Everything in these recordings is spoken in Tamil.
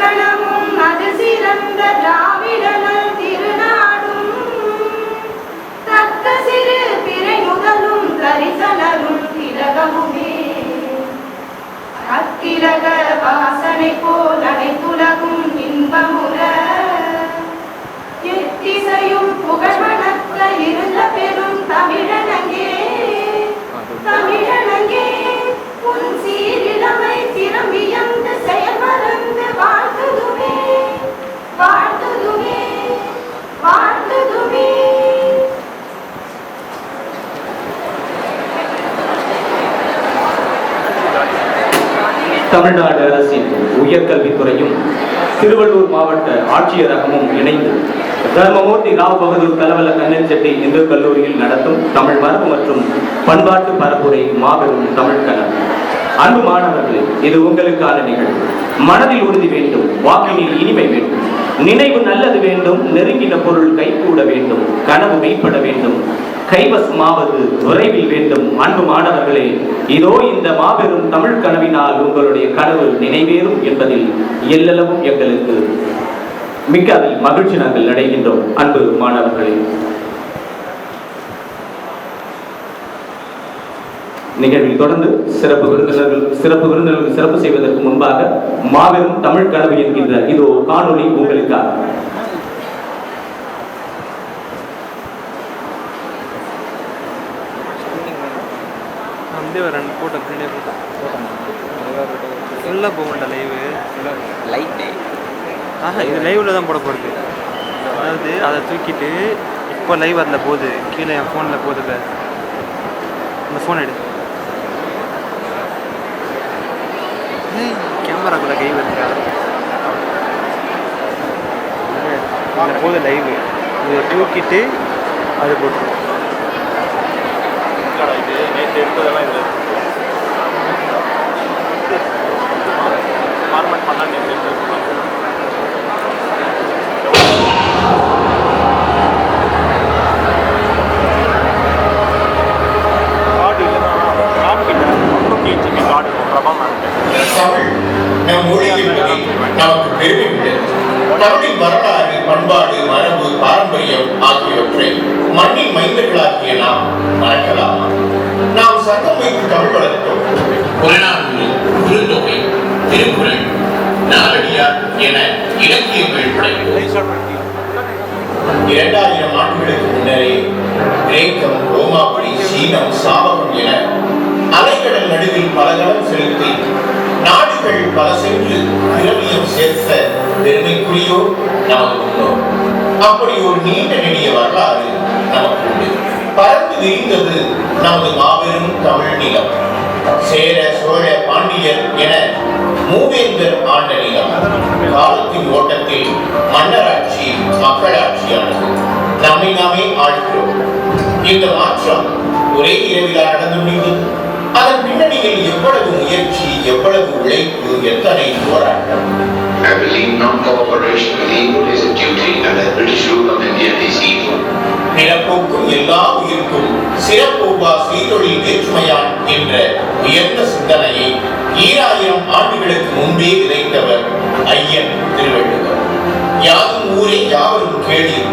இலக்கணமும் அது சிறந்த திராவிடனல் திருநாடும் தக்க சிறு பிறை முதலும் தரிசனரும் திலகமுமே அக்கிலக வாசனை போல் அனைத்துலகும் இன்பமுற எத்திசையும் புகழ்வனத்த இருந்த பெரும் தமிழனங்கே தமிழனங்கே உன் சீரிழமை திறமியந்து செயல்மறந்து வாழ்த்துதுமே வாழ்த்துதுமே வாழ்த்துதுமே. தமிழ்நாடு அரசின் உயர்கல்வித்துறையும் திருவள்ளூர் மாவட்ட ஆட்சியரகமும் இணைந்து தர்மமூர்த்தி ராவ் பகதூர் கலவல கண்ணன் செட்டி இந்து கல்லூரியில் நடத்தும் தமிழ் மரபு மற்றும் பண்பாட்டு பரப்புரை மாபெரும் தமிழ் கனவு. அன்பு மாணவர்களே, இது உங்களுக்கான நிகழ்வு. மனதில் உறுதி வேண்டும், வாக்கினில் இனிமை வேண்டும், நினைவு நல்லது வேண்டும், நெருங்கின பொருள் கைகூட வேண்டும், கனவு மெய்ப்பட வேண்டும், கைவசமாவது விரைவில் வேண்டும். அன்பு மாணவர்களே, இதோ இந்த மாபெரும் தமிழ் கனவினால் உங்களுடைய கனவு நினைவேறும் என்பதில் எல்லளவும் எங்களுக்கு மிக்க அதில் மகிழ்ச்சி நாங்கள் அடைகின்றோம். அன்பு மாணவர்களே, நிகழ்வில் தொடர்ந்து சிறப்பு விருந்தினர்களுக்கு சிறப்பு செய்வதற்கு முன்பாக மாபெரும் தமிழ் கனவு என்கின்ற இதோ காணொலி உங்களுக்காக. இது லைவ்ல தான் போட போகிறது. அதாவது அதை தூக்கிட்டு இப்போ லைவ் வரல போகுது, கீழே என் ஃபோனில் போகுது. இந்த ஃபோன் எடு, கேமராக்குள்ள கை வருதா? இந்த போது லைவ் இதை தூக்கிட்டு அது போட்டு இது நேற்று எடுத்ததெல்லாம் இதில் ஃபார்மேட் பண்ணால் நேற்று எடுத்துருக்கோம். தமிழின் வரலாறு, பண்பாடு, மரபு, பாரம்பரியம் ஆகியவற்றை மண்ணின் மைந்தர்களாகிய நாம் மறக்கலாமா? நாம் சட்டம் வைத்து தமிழ் வளர்த்தோம். புறநானூறு, குறுந்தொகை, திருக்குறள், நாலடியார் என இலக்கியங்கள் படைத்தோம். 2000 ஆண்டுகளுக்கு முன்னரே கிரேக்கம், ரோமாபுரி, சீனம், சாவகம் என அலைக்கடல் நடுவில் பலகலம் செலுத்தி நாடுகள் பல சென்று திரவியம் சேர்த்த பெருமைக்குரியோ நமது முன்னோர். அப்படி ஒரு நீண்ட நெடிய வரலாறு நமக்கு உண்டு. பறந்து விரிந்தது நமது மாபெரும் தமிழ் நிலம். சேர, சோழ, பாண்டியர் என மூவேந்தர் ஆண்ட நிலம். காலத்தின் ஓட்டத்தில் மன்னராட்சி, மக்களாட்சியானது. நம்மை நாமே ஆழ்கிறோம். இந்த மாற்றம் ஒரே இரவில் நடந்து முடிந்தது. அதன் பின்னணியில் எவ்வளவு முயற்சி, எவ்வளவு உழைப்பு, எத்தனை போராட்டம். I believe non-cooperation with evil is a duty and the British rule of India is evil. பிறப்போக்கும் எல்லா உயிர்க்கும் சிறப்போவா செய்தொழில் வேற்றுமையான் என்ற உயர்ந்த சிந்தனையை 2000 ஆண்டுகளுக்கு முன்பே விதைத்தவர் ஐயன் திருவள்ளுவர். யாதும் ஊரே யாவரும் கேளீர்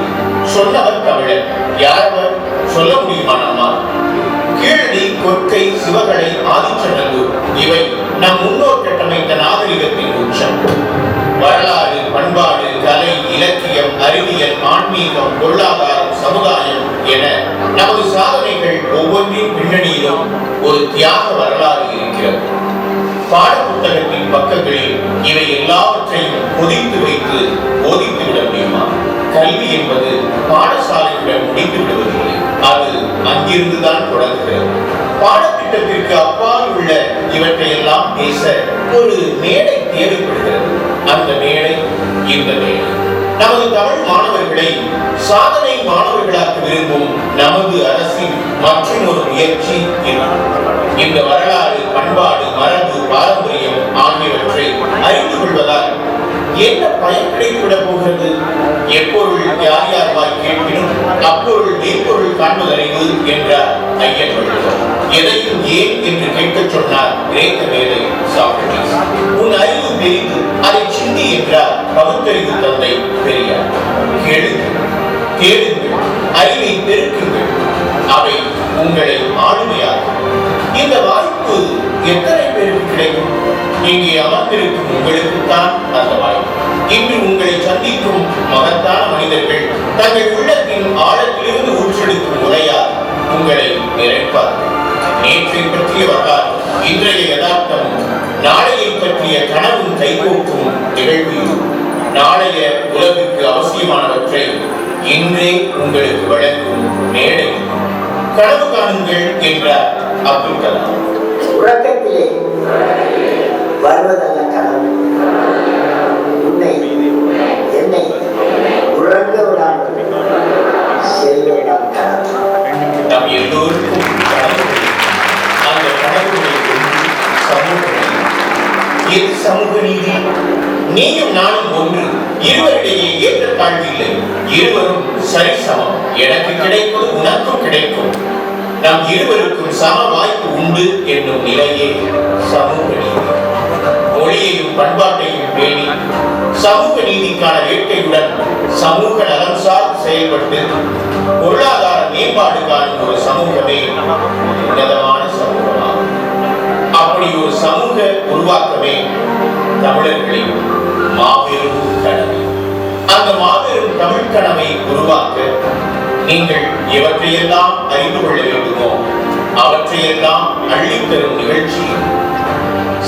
சொன்னவர் தமிழர். யாரவர் சொல்ல முடியுமா நம்மால்? கீழடி, கொற்கை, சிவகலை, ஆதிச்சநல்லூர் இவை நம் முன்னோர் கட்டமைத்த நாகரிகத்தின் உச்சம். வரலாறு, பண்பாடு, கலை, இலக்கியம், அறிவியல், ஆன்மீகம், பொருளாதாரம், சமுதாயம் என நமது சாதனைகள் ஒவ்வொன்றின் பின்னணியிலும் ஒரு தியாக வரலாறு இருக்கிறது. பாட புத்தகத்தின் பக்கங்களில் இவை எல்லாவற்றையும் பொதித்து வைத்து போதித்து விட முடியுமா? கல்வி என்பது பாடசாலையுடன் முடித்து விடுவதில்லை, அது அங்கிருந்துதான் தொடங்குகிறது. பாடத்திட்டத்திற்கு அப்பால் உள்ள இவற்றை எல்லாம் பேச ஒரு மேடை தேவைப்படுகிறது. அந்த மேடை இந்த மேடை. நமது தமிழ் மாணவர்களை சாதனை மாணவர்களாக விரும்பும் நமது அரசின் மற்றும் ஒரு முயற்சி இந்த வரலாறு, பண்பாடு, மரபு, பாரம்பரியம் ஆகியவற்றை அறிந்து கொள்வதால் என்ன பயன் கிடைத்துவிட போகிறது? எப்பொருள் யார் யார் வாய் கேட்பினும் அப்பொருள் மெய்ப்பொருள் காண்பதறிவு என்றார் ஐயன் வள்ளுவர். எதையும் ஏன் என்று கேட்க சொன்னார் கிரேக்க மேதை சாக்ரடீஸ். உன் அறிவு பெரிது, அதை சிந்தி என்றார் பகுத்தறிவு தந்தை பெரியார். கேளுங்கள், தேடுங்கள், அறிவை பெருக்குங்கள், அவை உங்களை ஆளுமையாகும். இந்த வாய்ப்பு எத்தனை பேருக்கு கிடைக்கும்? இங்கே அமர்ந்திருக்கும் உங்களுக்குத்தான் அந்த வாய்ப்பு. இன்று உங்களை சந்திக்கும் மகத்தான மனிதர்கள் தங்கள் உள்ளத்தின் ஆழத்திலிருந்து ஊற்றெடுக்கும் முறையால் உங்களை நிறைப்பார்கள். நேற்றை பற்றிய வரலாறு, இன்றைய யதார்த்தமும், நாளையை பற்றிய கனவும் கைகோக்கும் நிகழ்வையும், நாளைய உலகுக்கு அவசியமானவற்றை இன்றே உங்களுக்கு வழங்கும் மேடை. கனவு காணுங்கள் என்றார் அப்துல் கலாம். உறக்கத்திலே வருவதல்ல கனவு, உன்னை என்னை உறங்க விடாமல் செல்வதால் கனவு. நம் எல்லோருக்கும் கனவுகள். அந்த கனவுகளை சமூக நீதி. எது சமூக நீதி? நீயும் நானும் ஒன்று, இருவரிடையே ஏற்றத்தாழ்வு இல்லை, இருவரும் சரிசமம். எனக்கு கிடைப்பது உனக்கும் கிடைக்கும், நம் இருவருக்கும் சம வாய்ப்பு உண்டு என்னும் நிலையே சமூக நீதி. மொழியையும் பண்பாட்டையும் பேணி சமூக நீதிக்கான வேட்கையுடன் சமூக நலன் சார்ந்து செயல்பட்டு பொருளாதார மேம்பாடு காணும் ஒரு சமூகமே உன்னதமான சமூகமாகும். அப்படி ஒரு சமூக உருவாக்கமே தமிழர்களின் மாபெரும் கனவு. அந்த மாபெரும் தமிழ் கனவை உருவாக்க நீங்கள் எவற்றையெல்லாம் அறிந்து கொள்ள வேண்டுமோ அவற்றையெல்லாம் அள்ளித்தரும் நிகழ்ச்சி.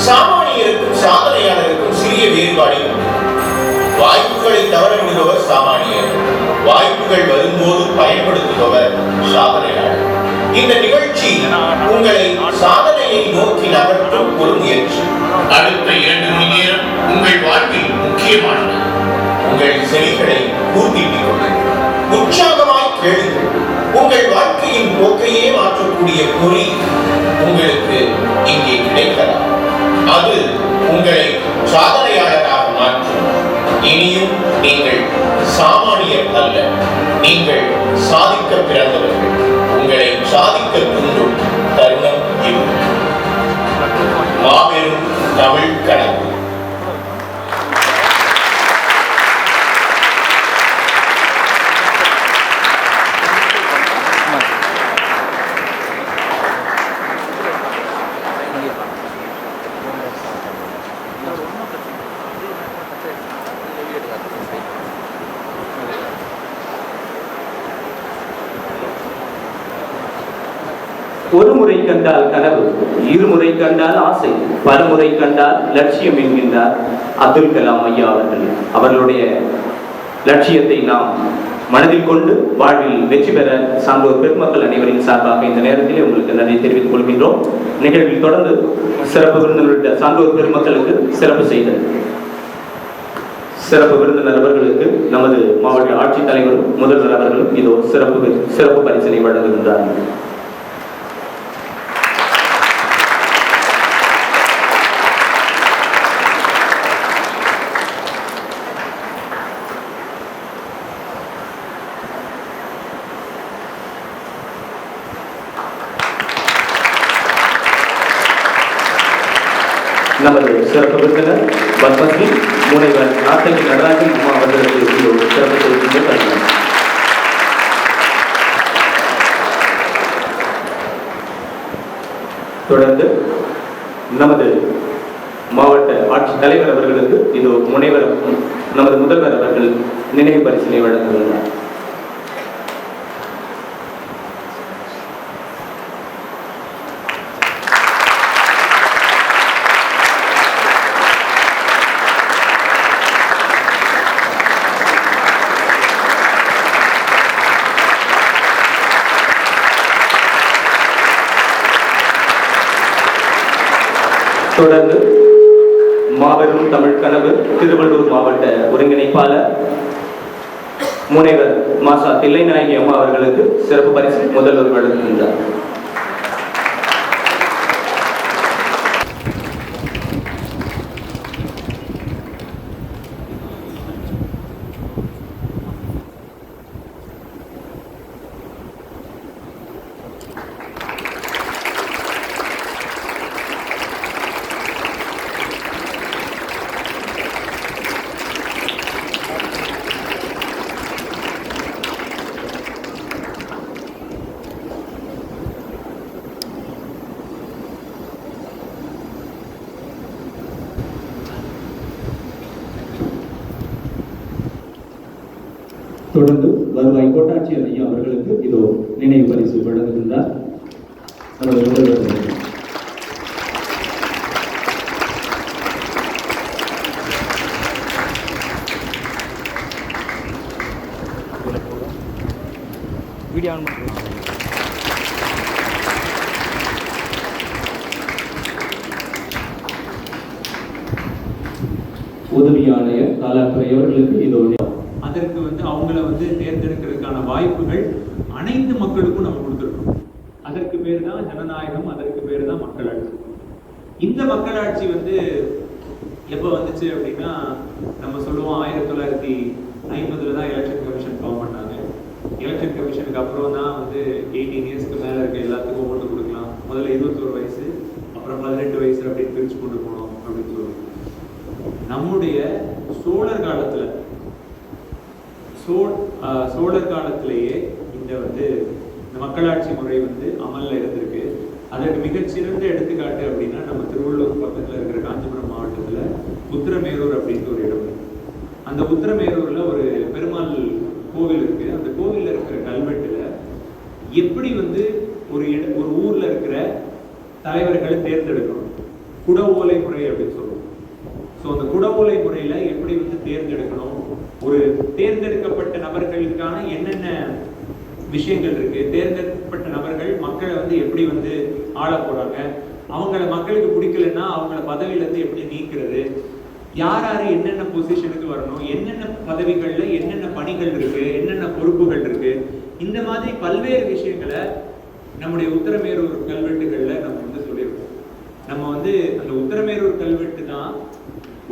சாமானியருக்கும் சாதனையாளருக்கும் சிறிய வேறுபாடு உண்டு. வாய்ப்புகளை தவற விடுபவர் சாமானியர், வாய்ப்புகள் வரும்போது பயன்படுத்துபவர் சாதனையாளர். இந்த நிகழ்ச்சி உங்களை சாதனையை நோக்கி நகர்த்தும் ஒரு முயற்சி. அடுத்த 2 மணி நேரம் உங்கள் வாழ்வில் முக்கியமானது. உங்கள் செவிகளை கூர்த்திட்டுக் கொள்ளுங்கள், உற்சாகமாய் கேளுங்கள். உங்கள் வாழ்க்கையின் போக்கையே மாற்றக்கூடிய பொறி உங்களுக்கு இங்கே கிடைக்கலாம். அது உங்களை சாதனையாளராக மாற்றும். இனியும் நீங்கள் சாமானியர் அல்ல, நீங்கள் சாதிக்க பிறந்தவர்கள். உங்களை சாதிக்க தூண்டும் தருணம் இது. மாபெரும் தமிழ் கனவு. ஒரு முறை கண்டால் கனவு, இருமுறை கண்டால் ஆசை, பலமுறை கண்டால் லட்சியம் என்கின்றார் அப்துல் கலாம் ஐயா அவர்கள். அவர்களுடைய லட்சியத்தை நாம் மனதில் கொண்டு வாழ்வில் வெற்றி பெற சான்றோர் பெருமக்கள் அனைவரின் சார்பாக இந்த நேரத்திலே உங்களுக்கு நன்றி தெரிவித்துக் கொள்கின்றோம். நிகழ்வில் தொடர்ந்து சிறப்பு விருந்தினருடைய சான்றோர் பெருமக்களுக்கு சிறப்பு விருந்தினர் அவர்களுக்கு நமது மாவட்ட ஆட்சித்தலைவரும் முதல்வர் அவர்களும் இதோ சிறப்பு பரிசினை வழங்குகின்றார்கள். நமது சிறப்பு விருந்தினர் பத்மஸ்ரீ முனைவர் நாட்டகி நடராஜன் அம்மா அவர்களுக்கு சிறப்பு தெரிவிக்கின்ற தொடர்ந்து நமது மாவட்ட ஆட்சித்தலைவர் அவர்களுக்கு இது முனைவர் நமது முதல்வர் அவர்கள் நினைவு பரிசினை வழங்குகிறார். தொடர்ந்து மாபெரும் தமிழ் கனவு திருவள்ளூர் மாவட்ட ஒருங்கிணைப்பாளர் முனைவர் மாசா தில்லைநாயகி அம்மா அவர்களுக்கு சிறப்பு பரிசு முதல்வர் வழங்குகின்றார். தொடர்ந்து வருவாய் கோட்டாட்சியர் ஐயா அவர்களுக்கு இதோ நினைவு பரிசு வழங்குகின்றார் நமது முதல்வர் அவர்கள். வீடியோ ஆன் பண்ணுறோம். உதவி ஆணையர் காலாத்துறை அவர்களுக்கு இதோ அதற்கு அவங்கள தேர்ந்தெடுக்கிறதுக்கான வாய்ப்புகள் அனைத்து மக்களுக்கும் நம்ம கொடுத்துருக்கோம். அதற்கு பேர் தான் ஜனநாயகம், அதற்கு பேர் தான் மக்களாட்சி. இந்த மக்களாட்சி எப்போ வந்துச்சு அப்படின்னா, நம்ம சொல்லுவோம் 1950 தான் எலெக்ஷன் கமிஷன் ஃபார்ம் பண்ணாங்க. எலெக்ஷன் கமிஷனுக்கு அப்புறம் தான் 18 இயர்ஸ்க்கு மேலே இருக்க எல்லாத்துக்கும் ஓட்டு கொடுக்கலாம். முதல்ல 21 வயசு, அப்புறம் 18 வயசு அப்படின்னு பிரித்து கொண்டு போனோம் அப்படின்னு சொல்லுவோம். நம்முடைய சோழர் காலத்தில் சோழர் காலத்திலேயே இந்த மக்களாட்சி முறை அமல்ல இருந்திருக்கு. அதற்கு மிகச்சிறந்த எடுத்துக்காட்டு அப்படின்னா, நம்ம திருவள்ளூர் பக்கத்தில் இருக்கிற காஞ்சிபுரம் மாவட்டத்தில் உத்திரமேரூர் அப்படின்ற ஒரு இடம். அந்த உத்திரமேரூர்ல ஒரு பெருமாள் கோவில் இருக்கு. அந்த கோவில்ல இருக்கிற கல்வெட்டுல எப்படி ஒரு ஊர்ல இருக்கிற தலைவர்களை தேர்ந்தெடுக்கணும், குட ஓலை முறை அப்படின்னு சொல்லுவோம். ஸோ அந்த குட ஓலை முறையில எப்படி தேர்ந்தெடுக்கணும், ஒரு தேர்ந்தெடுக்கப்பட்ட நபர்களுக்கான என்னென்ன விஷயங்கள் இருக்கு, தேர்ந்தெடுக்கப்பட்ட நபர்கள் மக்களை எப்படி ஆள போறாங்க, அவங்கள மக்களுக்கு பிடிக்கலன்னா அவங்கள பதவியில இருந்து எப்படி நீக்கிறது, யார் யாரு என்னென்ன பொசிஷனுக்கு வரணும், என்னென்ன பதவிகள்ல என்னென்ன பணிகள் இருக்கு, என்னென்ன பொறுப்புகள் இருக்கு, இந்த மாதிரி பல்வேறு விஷயங்களை நம்முடைய உத்திரமேரூர் கல்வெட்டுகள்ல நம்ம சொல்லியிருக்கோம். நம்ம அந்த உத்திரமேரூர் கல்வெட்டு தான்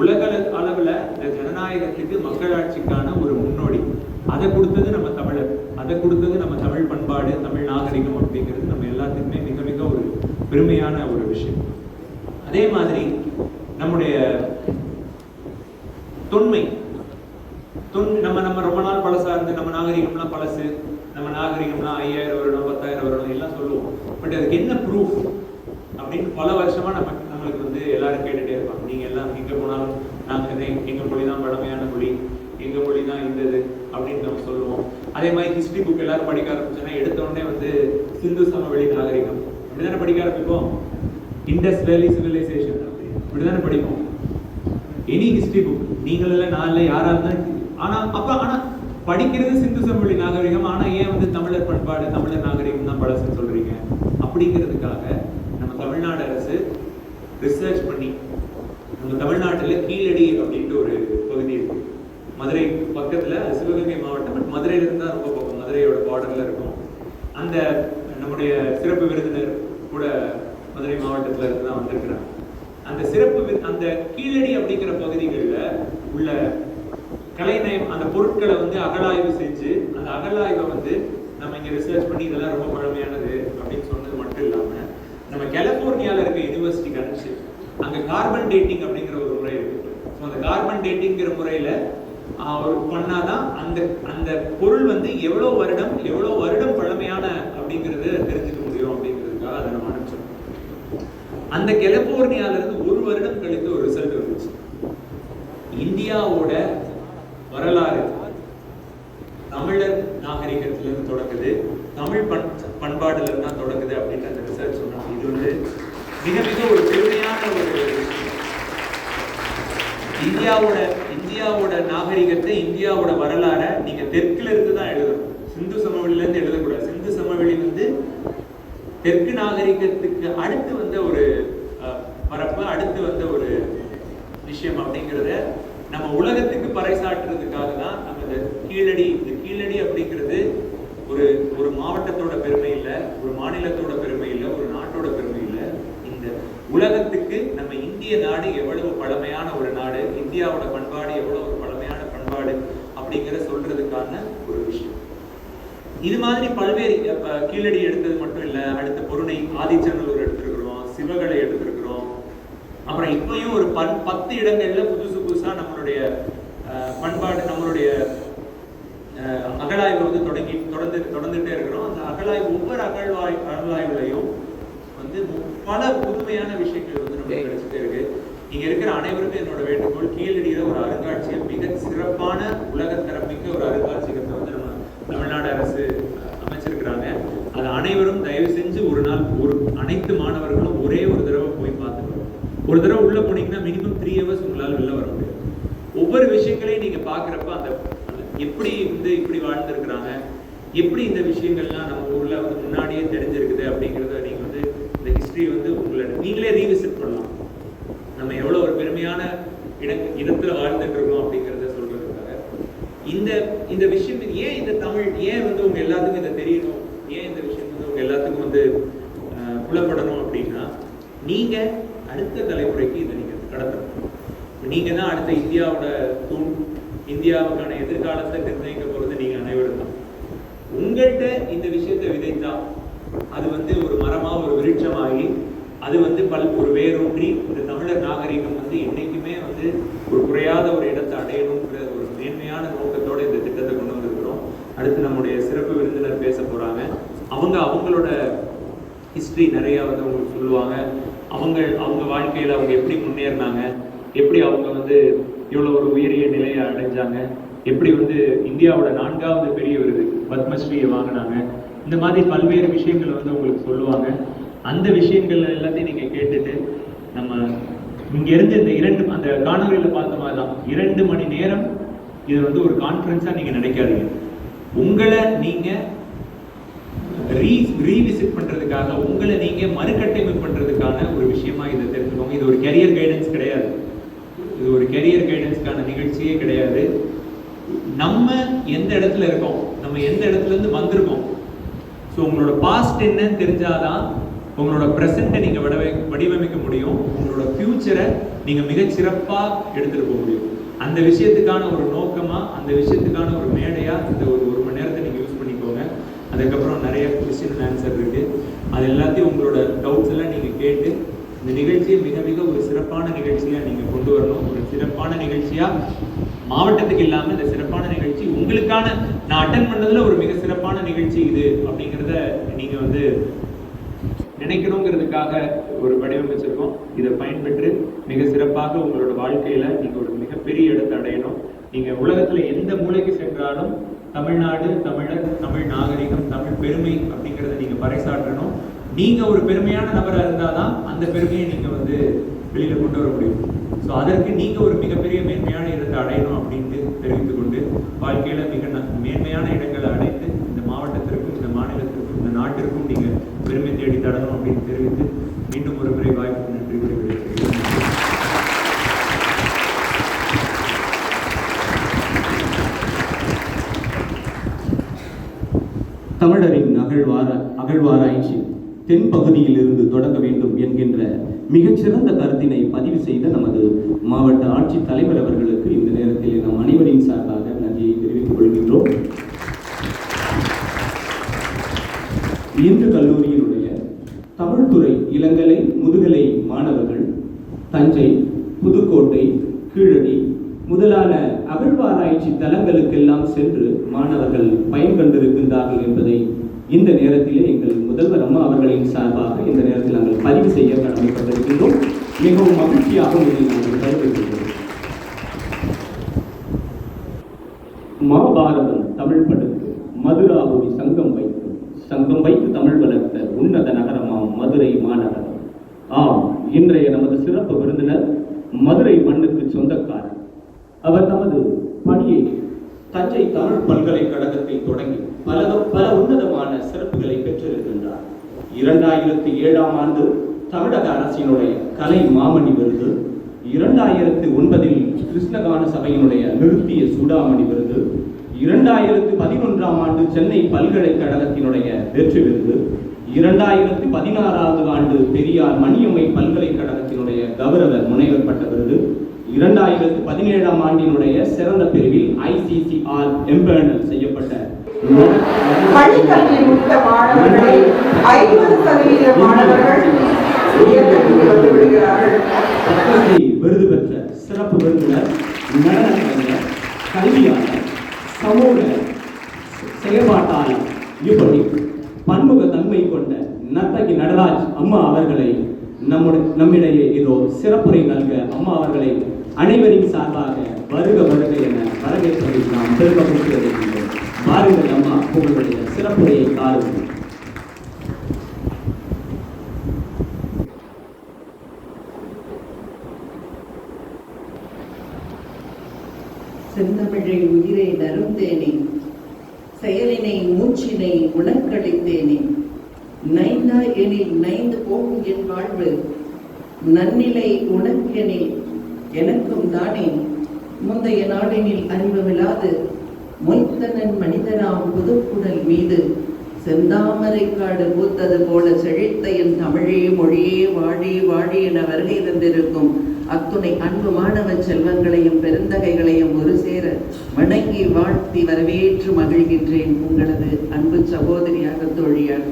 உலக அளவுல இந்த ஜனநாயகத்துக்கு மக்களாட்சிக்கான ஒரு முன்னோடி. அதை கொடுத்தது நம்ம தமிழர், அதை கொடுத்தது நம்ம தமிழ் பண்பாடு, தமிழ் நாகரிகம் அப்படிங்கிறது நம்ம எல்லாத்துக்குமே மிக மிக ஒரு பெருமையான ஒரு விஷயம். அதே மாதிரி நம்முடைய தொன்மை நம்ம ரொம்ப நாள் பழசா இருந்து, நம்ம நாகரிகம்லாம் பழசு, நம்ம நாகரிகம்லாம் 5000 வருடம் 10,000 வருடம் எல்லாம் சொல்லுவோம். பட் அதுக்கு என்ன ப்ரூஃப் அப்படின்னு பல வருஷமா நம்மளுக்கு எல்லாரும் கேட்டுட்டே இருப்பாங்க. நீங்க எல்லாம் எங்க போனாலும் நாங்க எங்க மொழி தான் பழமையான மொழி, எங்க மொழி தான் இருந்தது அப்படின்னு நம்ம சொல்லுவோம். அதே மாதிரி ஹிஸ்டரி புக் எல்லாரும் படிக்க ஆரம்பிச்சோன்னா எடுத்த உடனே சிந்து சமவெளி நாகரிகம் அப்படிதானே படிக்க ஆரம்பிப்போம். இண்டஸ் வேலி சிவிலைசேஷன் அப்படிதானே படிப்போம். எனி ஹிஸ்டரி புக் நீங்கள் இல்லை, நான் இல்லை, யாரா இருந்தாலும். ஆனா படிக்கிறது சிந்து சமவெளி நாகரிகம். ஆனா ஏன் தமிழர் பண்பாடு, தமிழர் நாகரிகம் தான் பழசுன்னு சொல்றீங்க? அப்படிங்கிறதுக்காக நம்ம தமிழ்நாடு அரசு ரிசர்ச் பண்ணி, நம்ம தமிழ்நாட்டில் கீழடி அப்படின்ட்டு ஒரு பகுதி இருக்கு, மதுரை பக்கத்துல, சிவகங்கை மாவட்டம். பட் மதுரையில இருந்தா ரொம்ப பக்கம், மதுரையோட பார்டர்ல இருக்கும். அந்த நம்முடைய சிறப்பு விருந்தினர் கூட மதுரை மாவட்டத்துல இருந்து தான் வந்திருக்கிறாங்க. அந்த அந்த கீழடி அப்படிங்கிற பகுதிகளில் உள்ள கலைநயம், அந்த பொருட்களை அகழாய்வு செஞ்சு, அந்த அகழாய்வை நம்ம இங்க ரிசர்ச் பண்ணி இதெல்லாம் ரொம்ப பழமையானது அப்படின்னு சொன்னது மட்டும் இல்லாம, நம்ம கலிபோர்னியால இருக்க யூனிவர்சிட்டி கணிச்சு அங்க கார்பன் டேட்டிங் அப்படிங்கிற ஒரு முறை இருக்கு. ஸோ அந்த கார்பன் டேட்டிங்கிற முறையில பண்ணாதான் அந்த பொருள் எவ்வளவு வருடம் பழமையான அப்படிங்கறது தெரிஞ்சுக்க முடியும் அப்படிங்கிறதுக்காக அதை நம்ம அனுப்பிச்சோம். அந்த கலிபோர்னியால இருந்து 1 வருடம் கழித்து ஒரு ரிசல்ட் வந்துச்சு. இந்தியாவோட வரலாறு தமிழர் நாகரிகத்திலிருந்து தொடங்குது, தமிழ் பண்பாடுல இருந்தா தொடங்குது அப்படின்னு அந்த ரிசர்ச் சொன்னாங்க. இது மிக மிக ஒரு பெருமையான ஒரு இந்தியாவோட நாகரிகத்தை, இந்தியாவோட வரலாறை நீங்க தெற்குல இருந்து தான் எழுதணும், சிந்து சமவெளியில இருந்து எழுதக்கூடாது. சிந்து சமவெளி தெற்கு நாகரிகத்துக்கு அடுத்து ஒரு பரப்பு, அடுத்து ஒரு விஷயம் அப்படிங்கிறத நம்ம உலகத்துக்கு பறைசாற்றுறதுக்காக தான் நம்ம இந்த கீழடி அப்படிங்கிறது ஒரு மாவட்டத்தோட பெருமை இல்லை, ஒரு மாநிலத்தோட பெருமை இல்லை, ஒரு நாட்டோட பெருமை இல்லை. இந்த உலகத்துக்கு நம்ம இந்திய நாடு எவ்வளவு பழமையான ஒரு நாடு, இந்தியாவோட பண்பாடு எவ்வளவு ஒரு பழமையான பண்பாடு அப்படிங்கிற சொல்றதுக்கான ஒரு விஷயம். இது மாதிரி பல்வேறு கீழடி எடுத்தது மட்டும் இல்லை, அடுத்த பொருணை ஆதிச்சநல்லூர் எடுத்திருக்கிறோம், சிவகளை எடுத்திருக்கிறோம். அப்புறம் இப்பயும் ஒரு 10 இடங்கள்ல புதுசா நம்மளுடைய பண்பாடு, நம்மளுடைய அகழாய்வு தொடர்ந்துட்டே இருக்கிறோம். அந்த அகழாய்வு ஒவ்வொரு அகழாய்வுலையும் பல புதுமையான விஷயங்கள் நமக்கு கிடைச்சிட்டே இருக்கு. இங்க இருக்கிற அனைவருக்கும் என்னோட வேண்டுகோள், கீழடியில ஒரு அருங்காட்சியகம், மிக சிறப்பான உலகத்தரமிக்க ஒரு அருங்காட்சியகத்தை நம்ம தமிழ்நாடு அரசு அமைச்சிருக்கிறாங்க. அது அனைவரும் தயவு செஞ்சு ஒரு நாள் அனைத்து மாணவர்களும் ஒரே ஒரு தடவை போய் பார்த்துக்கணும். ஒரு தடவை உள்ள போனீங்கன்னா மினிமம் 3 hours உங்களால் வெளில வர முடியும். ஒவ்வொரு விஷயங்களையும் நீங்க பாக்குறப்ப அந்த எப்படி இப்படி வாழ்ந்துருக்கிறாங்க, எப்படி இந்த விஷயங்கள்லாம் நம்ம ஊர்ல முன்னாடியே தெரிஞ்சிருக்குது அப்படிங்கிறத நீங்க இந்த ஹிஸ்டரி உங்களை நீங்களே ரீவிசிட் பண்ணலாம். நம்ம எவ்வளவு ஒரு பெருமையான இடத்துல வாழ்ந்துட்டு இருக்கோம் அப்படிங்கிறத சொல்றதுக்காக இந்த விஷயம் ஏன் இந்த தமிழ் ஏன் உங்க எல்லாத்துக்கும் இதை தெரியணும், ஏன் இந்த விஷயம் உங்க எல்லாத்துக்கும் புலப்படணும் அப்படின்னா, நீங்க அடுத்த தலைமுறைக்கு இதை நீங்க கடத்தணும். நீங்க தான் அடுத்த இந்தியாவோட தூண். இந்தியாவுக்கான எதிர்காலத்தை நிர்ணயிக்க போறது நீங்க அனைவரும் தான். உங்கள்கிட்ட இந்த விஷயத்தை விதைத்தா அது ஒரு மரமா ஒரு விருட்சமாகி அது ஒரு வேரூன்றி இந்த தமிழர் நாகரிகம் என்னைக்குமே ஒரு குறையாத ஒரு இடத்தை அடையணுங்கிற ஒரு மேன்மையான நோக்கத்தோட இந்த திட்டத்தை கொண்டு வந்திருக்கிறோம். அடுத்து நம்முடைய சிறப்பு விருந்தினர் பேச போறாங்க. அவங்களோட ஹிஸ்டரி நிறைய உங்களுக்கு சொல்லுவாங்க. அவங்க வாழ்க்கையில அவங்க எப்படி முன்னேறினாங்க, எப்படி அவங்க இவ்வளோ ஒரு உயரிய நிலையை அடைஞ்சாங்க, எப்படி இந்தியாவோட 4வது பெரிய விருது பத்மஸ்ரீயை வாங்கினாங்க. இந்த மாதிரி பல்வேறு விஷயங்கள் உங்களுக்கு சொல்லுவாங்க. அந்த விஷயங்கள் எல்லாத்தையும் நீங்க கேட்டுட்டு நம்ம இங்க இருந்து இந்த அந்த காணொலியில பார்த்த மாதிரி தான் 2 மணி நேரம் இது ஒரு கான்ஃபரன்ஸா நீங்க நினைக்காதீங்க. உங்களை நீங்க ரீவிசிட் பண்றதுக்காக, உங்களை நீங்க மறுகட்டமைப்பு பண்றதுக்கான ஒரு விஷயமா இதை தெரிஞ்சுக்கோங்க. இது ஒரு கெரியர் கைடன்ஸ் கிடையாது. இது ஒரு கெரியர் கைடன்ஸ்க்கான நிகழ்ச்சியே கிடையாது. நம்ம எந்த இடத்துல இருக்கோம், நம்ம எந்த இடத்துல இருந்து வந்திருக்கோம், ஸோ உங்களோட பாஸ்ட் என்னன்னு தெரிஞ்சாதான் உங்களோட ப்ரெசண்ட்டை நீங்க வடிவமைக்க முடியும். உங்களோட ஃபியூச்சரை நீங்க மிகச்சிறப்பாக எடுத்துட்டு போக முடியும். அந்த விஷயத்துக்கான ஒரு நோக்கமா, அந்த விஷயத்துக்கான ஒரு மேடையா இந்த ஒரு மணி நேரத்தை நீங்க யூஸ் பண்ணிக்கோங்க. அதுக்கப்புறம் நிறைய கொஸ்டின் அண்ட் ஆன்சர் இருக்கு. அது எல்லாத்தையும் உங்களோட டவுட்ஸ் எல்லாம் நீங்க கேட்டு இந்த நிகழ்ச்சியை மிக மிக ஒரு சிறப்பான நிகழ்ச்சியா நீங்க கொண்டு வரணும். ஒரு சிறப்பான நிகழ்ச்சியா மாவட்டத்துக்கு இல்லாம இந்த சிறப்பான நிகழ்ச்சி உங்களுக்கான நான் அட்டன் பண்ணதுல ஒரு மிக சிறப்பான நிகழ்ச்சி இது அப்படிங்கிறத நீங்க நினைக்கணுங்கிறதுக்காக ஒரு வடிவமைச்சிருக்கோம். இதை பயன்பெற்று மிக சிறப்பாக உங்களோட வாழ்க்கையில நீங்க ஒரு மிகப்பெரிய இடத்தை அடையணும். நீங்க உலகத்துல எந்த மூலைக்கு சென்றாலும் தமிழ்நாடு, தமிழர், தமிழ் நாகரிகம், தமிழ் பெருமை அப்படிங்கிறத நீங்க பறைசாற்றணும். நீங்க ஒரு பெருமையான நபரா இருந்தாதான் அந்த பெருமையை நீங்க வெளியில கொண்டு வர முடியும். ஸோ அதற்கு நீங்க ஒரு மிகப்பெரிய மேன்மையான இடத்தை அடையணும் அப்படின்னு தெரிவித்துக் கொண்டு வாழ்க்கையில மிக மேன்மையான இடங்களை அடைந்து இந்த மாவட்டத்திற்கும், இந்த மாநிலத்திற்கும், இந்த நாட்டிற்கும் நீங்க பெருமை தேடி தரணும் அப்படின்னு தெரிவித்து மீண்டும் ஒரு முறை வாய்ப்பு நன்றி விடைபெறுகிறேன். தமிழரின் அகழ்வாராய்ச்சி தென்பகுதியில் இருந்து தொடங்க வேண்டும் என்கின்ற மிகச்சிறந்த கருத்தினை பதிவு செய்த நமது மாவட்ட ஆட்சித் தலைவர் அவர்களுக்கு இந்த நேரத்தில் நாம் அனைவரின் சார்பாக நன்றியை தெரிவித்துக் கொள்கின்றோம். இந்து கல்லூரியினுடைய தமிழ்துறை இளங்கலை, முதுகலை மாணவர்கள் தஞ்சை, புதுக்கோட்டை, கீழடி முதலான அகழ்வாராய்ச்சி தலங்களுக்கெல்லாம் சென்று மாணவர்கள் பயன் கண்டிருக்கின்றார்கள் என்பதை இந்த நேரத்திலே எங்கள் முதல்வர் அம்மா அவர்களின் சார்பாக இந்த நேரத்தில் நாங்கள் பதிவு செய்ய கடமைப்பட்டிருக்கின்றோம். மிகவும் மகிழ்ச்சியாகவும் இதை நாங்கள் கருதுகின்றோம். மாபாரதம் தமிழ் படுத்து மதுராபுரி சங்கம் வைத்து தமிழ் வளர்த்த உன்னத நகரமாம் மதுரை மாநகரம். ஆம், இன்றைய நமது சிறப்பு விருந்தினர் மதுரை மண்ணுக்கு சொந்தக்காரர். அவர் தமது பணியை தஞ்சை தமிழ் பல்கலைக்கழகத்தை தொடங்கி பல உன்னதமான சிறப்புகளை பெற்றிருக்கின்றார். 2007ஆம் ஆண்டு தமிழக அரசினுடைய கலை மாமணி விருது, 2009இல் கிருஷ்ணகான சபையினுடைய நிறுத்திய சூடாமணி விருது, 2011ஆம் ஆண்டு சென்னை பல்கலைக்கழகத்தினுடைய வெற்றி விருது, 2016ஆவது ஆண்டு பெரியார் மணியம்மை பல்கலைக்கழகத்தினுடைய கௌரவ முனைவர் பட்ட விருது, 2017ஆம் ஆண்டினுடைய சிறந்த பிரிவில் ICCR எம்பேனல் செய்யப்பட்ட பள்ளிக்கல்வி முடித்த மாணவர்களை 50% மாணவர்கள் உயர்கல்விக்கு வந்து விடுகிறார்கள். விருது பெற்ற சிறப்பு விருந்தினர், நடன கலைஞர், கல்வியாளர், சமூக செயற்பாட்டாளர், இப்படி பன்முக தன்மை கொண்ட நர்த்தகி நடராஜ் அம்மா அவர்களை நம்மிடையே இதோ சிறப்புரை நல்க அம்மா அவர்களை அனைவரின் சார்பாக வருக வருக என வரவேற்பதில் நாம் பெருமை கொண்டு வாருங்கள் அம்மா, உங்களுடைய சிறப்புரையை தாருங்கள். செந்தமிழை உயிரை நருந்தேனே, செயலினை மூச்சினை உணக்களித்தேனே, நைந்தா எனில் நைந்து போகும் என் வாழ்வு, நன்னிலை உனக்கெனில் எனக்கும் தானே. முந்தைய நாளினில் அறிவமில்லாது மொய்த்தனன் மனிதனாம் புதுக்குடல் மீது செந்தாமரை காடு பூத்தது போல செழித்த என் தமிழே மொழியே வாழி வாழி என வருகை தந்திருக்கும் அத்துணை அன்பு மாணவ செல்வங்களையும் பெருந்தகைகளையும் ஒரு சேர வணங்கி வாழ்த்தி வரவேற்று மகிழ்கின்றேன். உங்களது அன்பு சகோதரியாக, தோழியாக.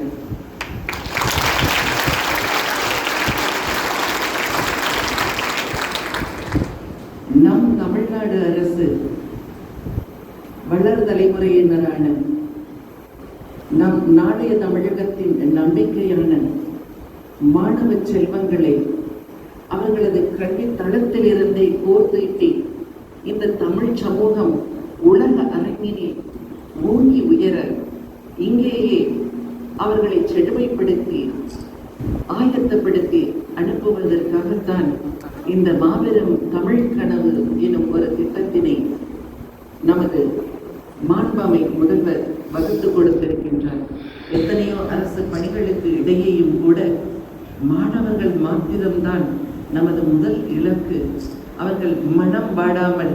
நம் தமிழ்நாடு அரசு வளர் தலைமுறையினரான நம் நாளைய தமிழகத்தின் நம்பிக்கையான மாணவ செல்வங்களை அவர்களது கல்வி தளத்திலிருந்தே கோர்த்தீட்டி இந்த தமிழ் சமூகம் உலக அரங்கிலே மூங்கி உயர இங்கேயே அவர்களை செழுமைப்படுத்தி ஆயத்தப்படுத்தி அனுப்புவதற்காகத்தான் இந்த மாபெரும் தமிழ் கனவு எனும் ஒரு திட்டத்தினை நமது மாண்பமை முதல்வர் வகுத்து கொடுத்திருக்கின்றார். எத்தனையோ அரசு பணிகளுக்கு இடையேயும் கூட மாணவர்கள் மாத்திரம்தான் நமது முதல் இலக்கு. அவர்கள் மனம் வாடாமல்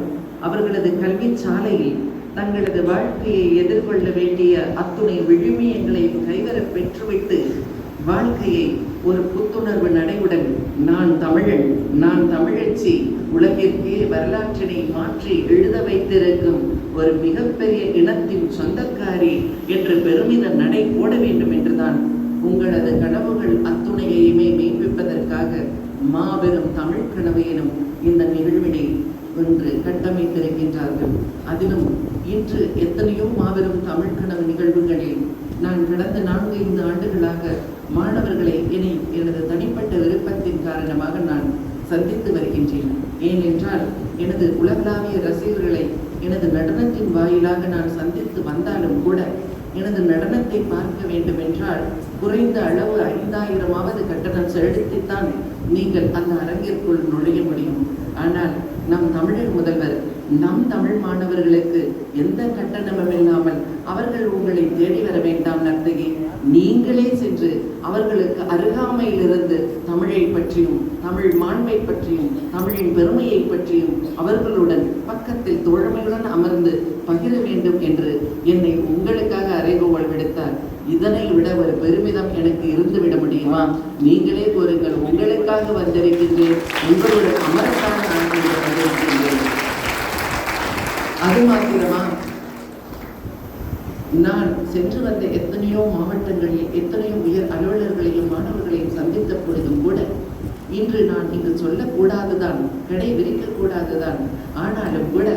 அவர்களது கல்வி சாலையில் தங்களது வாழ்க்கையை எதிர்கொள்ள வேண்டிய அத்துணை விழுமியங்களை கைவர பெற்றுவிட்டு வாழ்க்கையை ஒரு புத்துணர்வு நடைவுடன் நான் தமிழன், நான் தமிழச்சி, உலகிற்கே வரலாற்றினை மாற்றி எழுத வைத்திருக்கும் ஒரு மிகப்பெரிய இனத்தின் சொந்தக்காரி என்று பெருமித நடை போட வேண்டும் என்றுதான் உங்களது கனவுகள் அத்துணையையுமே மெய்ப்பிப்பதற்காக மாபெரும் தமிழ் கனவு எனும் இந்த நிகழ்வினை ஒன்று கட்டமைத்திருக்கின்றார்கள். அதிலும் இன்று எத்தனையோ மாபெரும் தமிழ் கனவு நிகழ்வுகளில் நான் கடந்த 4-5 ஆண்டுகளாக மாணவர்களை எனது தனிப்பட்ட விருப்பத்தின் காரணமாக நான் சந்தித்து வருகின்றேன். ஏனென்றால் எனது உலகளாவிய ரசிகர்களை எனது நடனத்தின் வாயிலாக நான் சந்தித்து வந்தாலும் கூட எனது நடனத்தை பார்க்க வேண்டும் என்றால் குறைந்த அளவு 5000ஆவது கட்டணம் செலுத்தித்தான் நீங்கள் அந்த அரங்கிற்குள் நுழைய முடியும். ஆனால் நம் தமிழர் முதல்வர் நம் தமிழ் மாணவர்களுக்கு எந்த கட்டணமும் இல்லாமல் அவர்கள் உங்களை தேடி வர வேண்டாம் நர்த்தகி, நீங்களே சென்று அவர்களுக்கு அருகாமையிலிருந்து தமிழை பற்றியும் தமிழ் மாண்பை பற்றியும் தமிழின் பெருமையை பற்றியும் அவர்களுடன் பக்கத்தில் தோழமையுடன் அமர்ந்து பகிர வேண்டும் என்று என்னை உங்களுக்காக அறைகோவல் விடுத்தார். இதனை விட ஒரு பெருமிதம் எனக்கு இருந்துவிட முடியுமா? நீங்களே கூறுங்கள், உங்களுக்காக வந்திருக்கின்றேன், உங்களுடன் அமரத்தான் நான் வந்திருக்கின்றேன். அது மாத்திரமா, நான் சென்று வந்த எத்தனையோ மாவட்டங்களில் எத்தனையோ உயர் அலுவலர்களையும் மாணவர்களையும் சந்தித்த பொழுதும் கூட இன்று நான் இங்கு சொல்லக்கூடாதுதான், கடை விரிக்கக்கூடாதுதான், ஆனாலும் கூட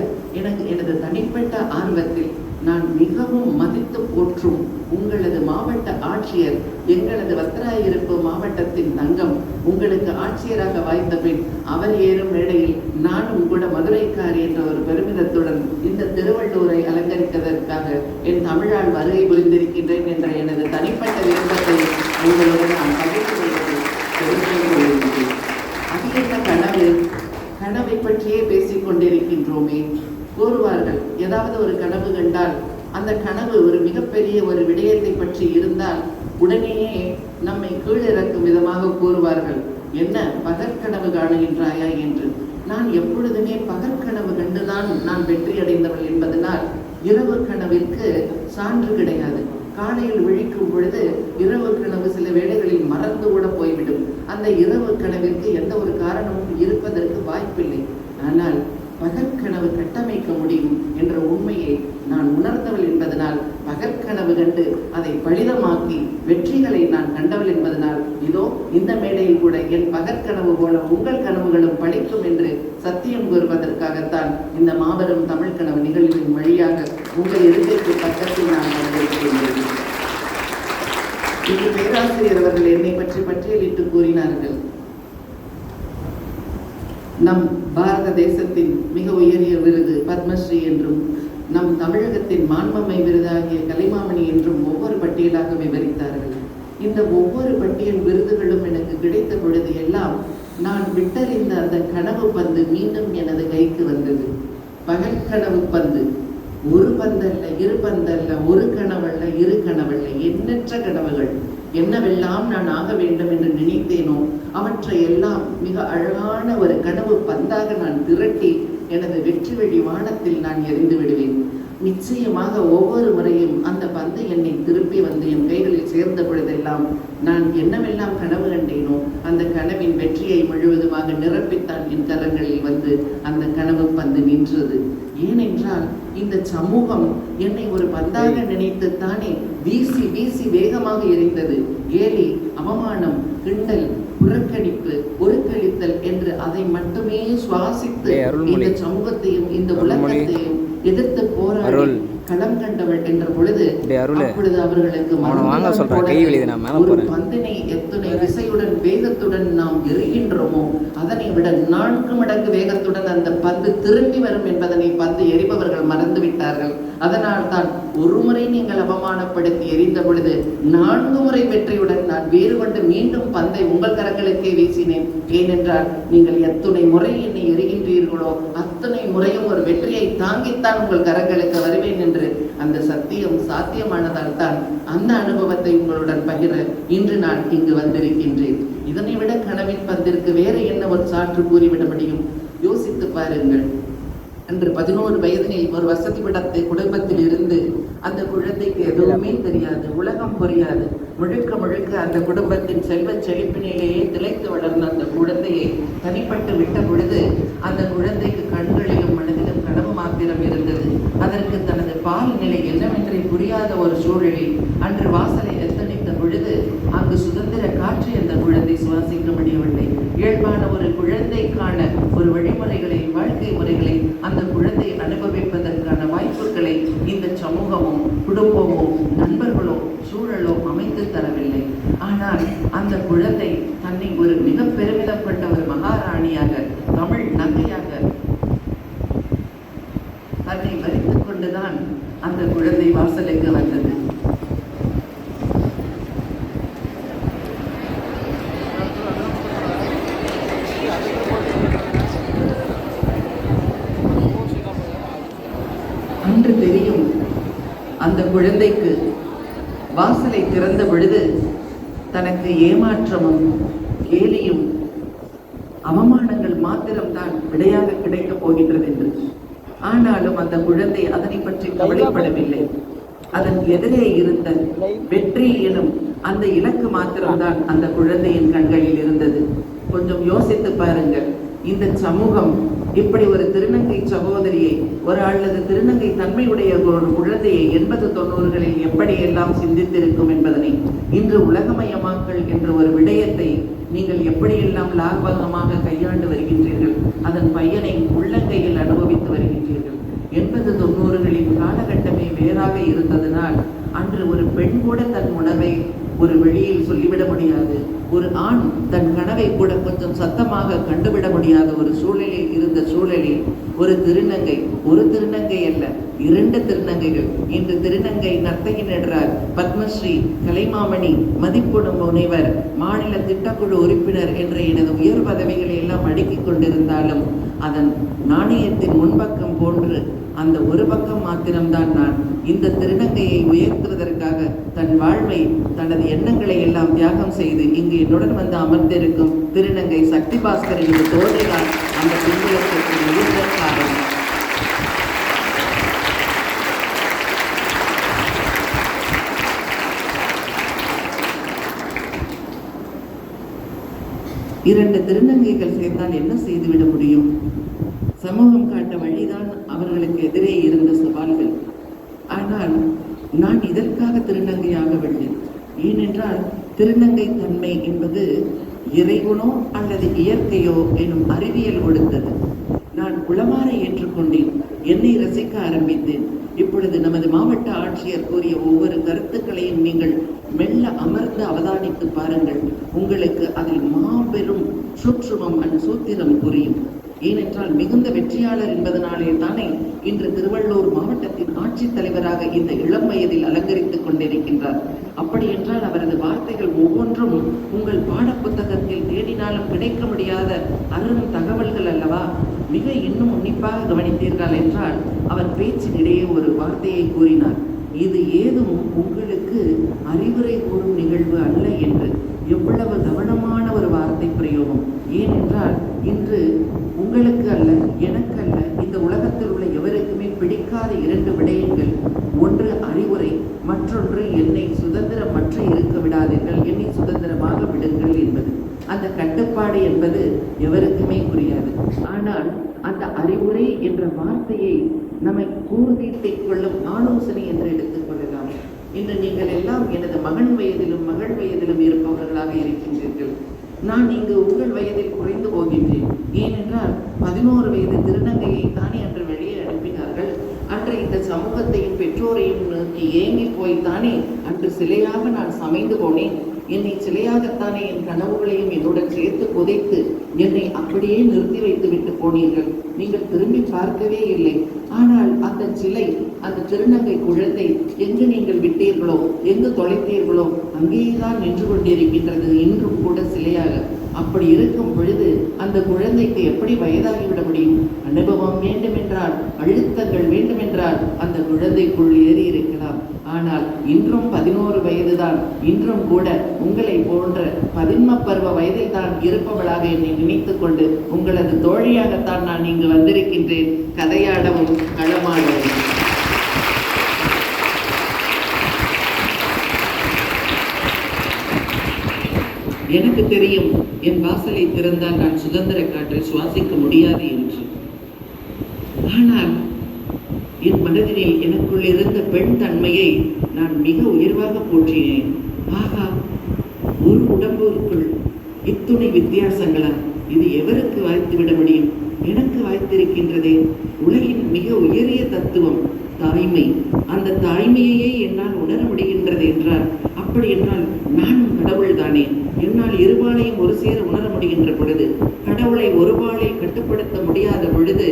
எனது தனிப்பட்ட ஆர்வத்தில் நான் மிகவும் மதித்து போற்றும் உங்களது மாவட்ட ஆட்சியர், எங்களது வத்திராயிருப்பு மாவட்டத்தின் தங்கம், உங்களுக்கு ஆட்சியராக வாய்ந்த பின் அவர் ஏறும் மேடையில் நானும் கூட மதுரைக்காரி என்ற ஒரு பெருமிதத்துடன் இந்த திருவள்ளூரை அலங்கரிப்பதற்காக என் தமிழால் வருகை புரிந்திருக்கின்றேன் என்ற எனது தனிப்பட்ட விருப்பத்தை உங்களுடன் நான் பகிர்ந்து கொள்வது தெரிவித்துக் அது என்ன கனவு? கனவை பற்றியே பேசிக் கொண்டிருக்கின்றோமே. கூறுவார்கள், ஏதாவது ஒரு கனவு கண்டால் அந்த கனவு ஒரு மிகப்பெரிய ஒரு விடயத்தை பற்றி இருந்தால் உடனேயே நம்மை கீழிறக்கும் விதமாக கூறுவார்கள், என்ன பகற்கனவு காணுகின்றாயா என்று. நான் எப்பொழுதுமே பகற்கனவு கண்டுதான் நான் வெற்றி அடைந்தவள் என்பதனால் இரவு கனவிற்கு சான்று கிடையாது. காலையில் விழிக்கும் பொழுது இரவு கனவு சில வேளைகளில் மறந்து கூட போய்விடும். அந்த இரவு கனவிற்கு எந்த ஒரு காரணமும் இருப்பதற்கு வாய்ப்பில்லை. ஆனால் பகற்கனவு கட்டமைக்க முடியும் என்ற உண்மையை நான் உணர்ந்தவள் என்பதனால் பகற்கனவு கண்டு அதை பலிதமாக்கி வெற்றிகளை நான் கண்டவள் என்பதனால் இதோ இந்த மேடையில் கூட என் பகற்கனவு போல உங்கள் கனவுகளும் பலிக்கும் என்று சத்தியம் கூறுவதற்காகத்தான் இந்த மாபெரும் தமிழ் கனவு நிகழ்வின் வழியாக உங்கள் இருக்கைக்கு பக்கத்தில் நான் வந்திருக்கின்றேன். இன்று பேராசிரியர் அவர்கள் என்னை பற்றி பட்டியலிட்டு கூறினார்கள். நம் பாரத தேசத்தின் மிக உயரிய விருது பத்மஸ்ரீ என்றும் நம் தமிழகத்தின் மாண்பமை விருதாகிய கலைமாமணி என்றும் ஒவ்வொரு பட்டியலாக விவரித்தார்கள். இந்த ஒவ்வொரு பட்டியல் விருதுகளும் எனக்கு கிடைத்த பொழுது எல்லாம் நான் விட்டறிந்த அந்த கனவு பந்து மீண்டும் எனது கைக்கு வந்தது. பகல் கனவு பந்து, ஒரு பந்தல்ல, இரு பந்தல்ல, ஒரு கனவல்ல, இரு கனவல்ல, எண்ணற்ற கனவுகள். என்னவெல்லாம் நான் ஆக வேண்டும் என்று நினைத்தேனோ அவற்றை எல்லாம் மிக அழகான ஒரு கனவு பந்தாக நான் திரட்டி எனது வெற்றி வெளி வானத்தில் நான் எறிந்து விடுவேன். நிச்சயமாக ஒவ்வொரு முறையும் அந்த பந்து என்னை திருப்பி வந்து என் கைகளில் சேர்ந்த பொழுதெல்லாம் நான் என்னவெல்லாம் கனவு கண்டேனோ அந்த கனவின் வெற்றியை முழுவதுமாக நிரப்பித்தான் என் கரங்களில் வந்து அந்த கனவு பந்து நின்றது. ஏனென்றால் இந்த சமூகம் என்னை ஒரு பந்தாக நினைத்துத்தானே வீசி வீசி வேகமாக எரிந்தது. கேலி, அவமானம், கிண்டல், புறக்கணிப்பு, ஒருக்களித்தல் என்று அதை மட்டுமே சுவாசித்து இந்த சமூகத்தையும் இந்த உலகத்தையும் எதிர்த்து போராடி களம் கண்டவள் என்ற பொழுது அப்பொழுது அவர்களுக்கு ஒரு பந்தினை எத்தனை விசையுடன் வேகத்துடன் நாம் எறிகின்றோமோ அதனை விட 4 மடங்கு வேகத்துடன் அந்த பந்து திரும்பி வரும் என்பதனை பந்து எறிபவர்கள் மறந்துவிட்டார்கள். அதனால் தான் ஒரு முறை நீங்கள் அவமானப்படுத்தி எறிந்த பொழுது 4 முறை வெற்றியுடன் நான் வேறு கொண்டு மீண்டும் பந்தை உங்கள் கரங்களுக்கே வீசினேன். ஏனென்றால் நீங்கள் எத்தனை முறை என்னை எறிகின்றீர்களோ அத்தனை முறையும் ஒரு வெற்றியை தாங்கித்தான் உங்கள் கரங்களுக்கு வருவேன் என்று அந்த சத்தியம் சாத்தியமானதால் தான் அந்த அனுபவத்தை உங்களுடன் பகிர இன்று நான் இங்கு வந்திருக்கின்றேன். இதனை விட கனவின் பந்திற்கு வேறு என்ன ஒரு சான்று கூறிவிட முடியும்? யோசித்து பாருங்கள். அன்று 11 வயதினில் ஒரு வசதி படத்தை குடும்பத்தில் இருந்து அந்த குழந்தைக்கு எதுவுமே தெரியாது, உலகம் புரியாது. முழுக்க முழுக்க அந்த குடும்பத்தின் செல்வ செழிப்பினிலேயே திளைத்து வளர்ந்த அந்த குழந்தையை தனிப்பட்டு விட்ட பொழுது அந்த குழந்தைக்கு கண்களிலும் மனதிலும் கனவு மாத்திரம் இருந்தது. அதற்கு தனது பால் நிலை என்னவென்றே புரியாத ஒரு சூழலில் அன்று வாசலை எத்தனித்த பொழுது அங்கு சுதந்திர காற்றை அந்த குழந்தை சுவாசிக்க முடியவில்லை. இயல்பான ஒரு குழந்தைக்கான ஒரு வழிமுறைகளை, வாழ்க்கை முறைகளை அந்த குழந்தை அனுபவிப்பதற்கான வாய்ப்புகளை இந்த சமூகமும் குடும்பமோ நண்பர்களோ சூழலோ அமைத்து தரவில்லை. ஆனால் அந்த குழந்தை தன்னை ஒரு மிக பெருமிதம் கொண்ட ஒரு மகாராணியாக, தமிழ் நங்கையாக தன்னை வரித்துக் கொண்டுதான் அந்த குழந்தை வாசலுக்கு வந்தது. அன்று தெரியும் அந்த குழந்தைக்கு வாசலை திறந்த பொழுது தனக்கு ஏமாற்றமும் கேலியும் அவமானங்கள் மாத்திரம்தான் விடையாக கிடைக்கப் போகின்றது என்று. ஆனாலும் அந்த குழந்தை அதனை பற்றி கவலைப்படவில்லை. அதன் எதிரே இருந்த வெற்றி எனும் அந்த இலக்கு மாத்திரம்தான் அந்த குழந்தையின் கண்களில் இருந்தது. கொஞ்சம் யோசித்து பாருங்கள். இந்த சமூகம் இப்படி ஒரு திருநங்கை சகோதரியை, ஒரு அல்லது திருநங்கை தன்மையுடைய ஒரு குழந்தையை 80-90களில் எப்படியெல்லாம் சிந்தித்திருக்கும் என்பதனை, இன்று உலகமயமாக்கல் என்ற ஒரு விடயத்தை நீங்கள் எப்படியெல்லாம் லாபகமாக கையாண்டு வருகின்றீர்கள், அதன் பயனை உள்ளங்கையில் அனுபவித்து வருகின்றீர்கள். 80-90களின் காலகட்டமே வேறாக இருந்ததனால் அன்று ஒரு பெண் கூட தன் உணர்வை ஒரு வெளியில் சொல்லிவிட முடியாது, ஒரு ஆண் தன் கனவை கூட கொஞ்சம் சத்தமாக கண்டுவிட முடியாத ஒரு சூழலில் இருந்த சூழலில் ஒரு திருநங்கை, ஒரு திருநங்கை அல்ல 2 திருநங்கைகள், இன்று திருநங்கை நர்த்தகி நடுறார், பத்மஸ்ரீ, கலைமாமணி, மதிப்புடும் முனைவர், மாநில திட்டக்குழு உறுப்பினர் என்ற எனது உயர் பதவிகளை எல்லாம் அடுக்கிக் கொண்டிருந்தாலும் அதன் நாணயத்தின் முன்பக்கம் போன்று அந்த ஒரு பக்கம் மாத்திரம்தான் நான் இந்த திருநங்கையை உயர்த்துவதற்காக தன் வாழ்வை, தனது எண்ணங்களை எல்லாம் தியாகம் செய்து இங்கு என்னுடன் வந்து அமர்ந்திருக்கும் திருநங்கை சக்தி பாஸ்கரின் தோழிதான் அந்த பின்புலத்திற்கு மிகுந்த காரணம். இரண்டு திருநங்கைகள் சேர்ந்தால் என்ன செய்துவிட முடியும்? சமூகம் காட்ட வழிதான் அவர்களுக்கு எதிரே இருந்த சவால்கள். ஆனால் நான் இதற்காக திருநங்கையாகவில்லை. ஏனென்றால் திருநங்கை தன்மை என்பது இறைவனோ அல்லது இயற்கையோ எனும் அறிவியல் கொடுத்தது. நான் உளமாற ஏற்றுக்கொண்டேன், என்னை ரசிக்க ஆரம்பித்தேன். இப்பொழுது நமது மாவட்ட ஆட்சியர் கூறிய ஒவ்வொரு கருத்துக்களையும் நீங்கள் மெல்ல அமர்ந்து அவதானித்து பாருங்கள். உங்களுக்கு அதில் மாபெரும் சூட்சுமம் சூத்திரம் புரியும். ஏனென்றால் மிகுந்த வெற்றியாளர் என்பதனாலே தானே இன்று திருவள்ளூர் மாவட்டத்தின் ஆட்சித்தலைவராக இந்த இளம் வயதில் அலங்கரித்துக் கொண்டிருக்கின்றார். அப்படி என்றால் அவரது வார்த்தைகள் ஒவ்வொன்றும் உங்கள் பாடப்புத்தகத்தில் தேடினாலும் கிடைக்க முடியாத அரும் தகவல்கள் அல்லவா? மிக இன்னும் உன்னிப்பாக கவனித்தீர்கள் என்றால் அவர் பேச்சினிடையே ஒரு வார்த்தையை கூறினார். இது ஏதும் உங்களுக்கு அறிவுரை கூறும் நிகழ்வு அல்ல என்று. எவ்வளவு கவனமான ஒரு வார்த்தை பிரயோகம்! ஏனென்றால் இன்று உங்களுக்கு அல்ல, எனக்கு அல்ல, இந்த உலகத்தில் உள்ள எவருக்குமே பிடிக்காத இரண்டு விடயங்கள். ஒன்று அறிவுரை, மற்றொன்று என்னை சுதந்திரமற்று இருக்க விடாதீர்கள், என்னை சுதந்திரமாக விடுங்கள் என்பது. அந்த கட்டுப்பாடு என்பது எவருக்குமே புரியாது. ஆனால் அந்த அறிவுரை என்ற வார்த்தையை நம்மை கூர்தீர்த்திக் கொள்ளும் ஆலோசனை என்று எடுத்துக் கொள்ளலாம். இன்று நீங்கள் எல்லாம் எனது மகன் வயதிலும் மகள் வயதிலும் இருப்பவர்களாக இருக்கின்றீர்கள். நான் இங்கு உங்கள் வயதில் குறைந்து போகின்றேன். ஏனென்றால் 11 வயது திருநங்கையை தானே அன்று வெளியே அனுப்பினார்கள். அன்று இந்த சமூகத்தையும் பெற்றோரையும் நோக்கி ஏங்கி போய்த்தானே அன்று சிலையாக நான் சமைந்து போனேன். என்னை சிலையாகத்தானே என் கனவுகளையும் என்னுடன் சேர்த்து புதைத்து என்னை அப்படியே நிறுத்தி வைத்து விட்டு போனீர்கள். நீங்கள் திரும்பி பார்க்கவே இல்லை. ஆனால் அந்த சிலை, அந்த திருநங்கை குழந்தை எங்கு நீங்கள் விட்டீர்களோ, எங்கு தொலைத்தீர்களோ அங்கேயேதான் நின்று கொண்டிருக்கின்றது, இன்றும் கூட சிலையாக. அப்படி இருக்கும் பொழுது அந்த குழந்தைக்கு எப்படி வயதாகிவிட முடியும்? அனுபவம் வேண்டுமென்றால், அழுத்தங்கள் வேண்டுமென்றால் அந்த குழந்தைக்குள் ஏறி இருக்கலாம். ஆனால் இன்றும் 11 வயதுதான். இன்றும் கூட உங்களை போன்ற 11 பருவ வயதில் தான் இருப்பவளாக என்னை நினைத்து கொண்டு உங்களது தோழியாகத்தான் நான் இங்கு வந்திருக்கின்றேன், கதையாடவும் களமாடவும். எனக்கு தெரியும், என் வாசலை திறந்தால் நான் சுதந்திர காற்றை சுவாசிக்க முடியாது என்று. ஆனால் என் மனதிலே எனக்குள் இருந்த பெண் தன்மையை நான் மிக உயர்வாக போற்றினேன். ஆகா, ஒரு உடம்புக்குள் இத்துணை வித்தியாசங்களா? இது எவருக்கு வாய்த்துவிட முடியும்? எனக்கு வாய்த்திருக்கின்றதே. உலகின் மிக உயரிய தத்துவம் தாய்மை. அந்த தாய்மையையே என்னால் உணர முடிகின்றது என்றால், அப்படி என்றால் நானும் கடவுள் தானே. என்னால் இருபாலையும் ஒரு சேர உணர முடிகின்ற பொழுது, கடவுளை ஒரு பாலில் கட்டுப்படுத்த முடியாத பொழுது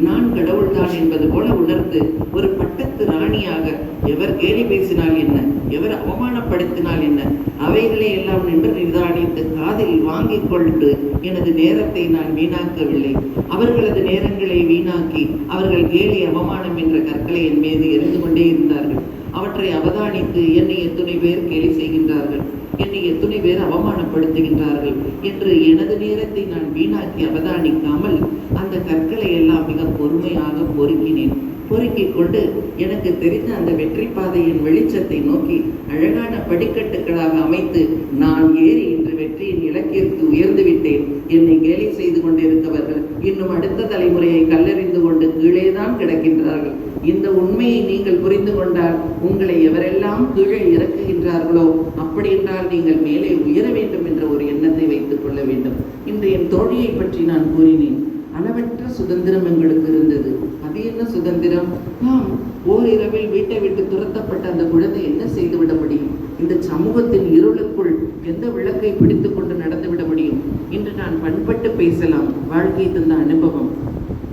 நான் கடவுள் தான் என்பது போல உணர்ந்து ஒரு பட்டத்து ராணியாக எவர் கேலி பேசினால் என்ன, எவர் அவமானப்படுத்தினால் என்ன, அவைகளை எல்லாம் நின்று நிதானித்து காதில் வாங்கிக் கொண்டு எனது நேரத்தை நான் வீணாக்கவில்லை. அவர்களது நேரங்களை வீணாக்கி அவர்கள் கேலி அவமானம் என்ற கற்களை என் மீது எரிந்து கொண்டே இருந்தார்கள். அவற்றை அவதானித்து என்னை எத்தனை பேர் கேலி செய்கின்றார்கள், என்னை எத்தனை பேர் அவமானப்படுத்துகின்றார்கள் என்று எனது நேரத்தை நான் வீணாக்கி அவதானிக்காமல் அந்த கற்களை எல்லாம் மிக பொறுமையாக பொறுக்கினேன். பொறுக்கிக் கொண்டு எனக்கு தெரிந்த அந்த வெற்றி பாதையின் வெளிச்சத்தை நோக்கி அழகான படிக்கட்டுகளாக அமைத்து நான் ஏறி இன்று வெற்றியின் இலக்கிற்கு உயர்ந்து விட்டேன். என்னை கேலி செய்து கொண்டிருந்தவர்கள் இன்னும் அடுத்த தலைமுறையை கல்லறிந்து கொண்டு கீழேதான் கிடக்கின்றார்கள். இந்த உண்மையை நீங்கள் புரிந்து கொண்டால் உங்களை எவரெல்லாம் கீழே இறக்குகின்றார்களோ அப்படி என்றால் நீங்கள் மேலே உயர வேண்டும் என்ற ஒரு எண்ணத்தை வைத்துக் கொள்ள வேண்டும். இன்று என் தோழியை பற்றி நான் கூறினேன். அளவற்ற சுதந்திரம் எங்களுக்கு இருந்தது. அது என்ன சுதந்திரம்? நாம் ஓரிரவில் வீட்டை விட்டு துரத்தப்பட்ட அந்த குழந்தை என்ன செய்துவிட முடியும்? இந்த சமூகத்தின் இருளுக்குள் எந்த விளக்கை பிடித்துக் கொண்டு நடந்துவிட முடியும்? இன்று நான் பண்பட்டு பேசலாம். வாழ்க்கை தந்த அனுபவம்,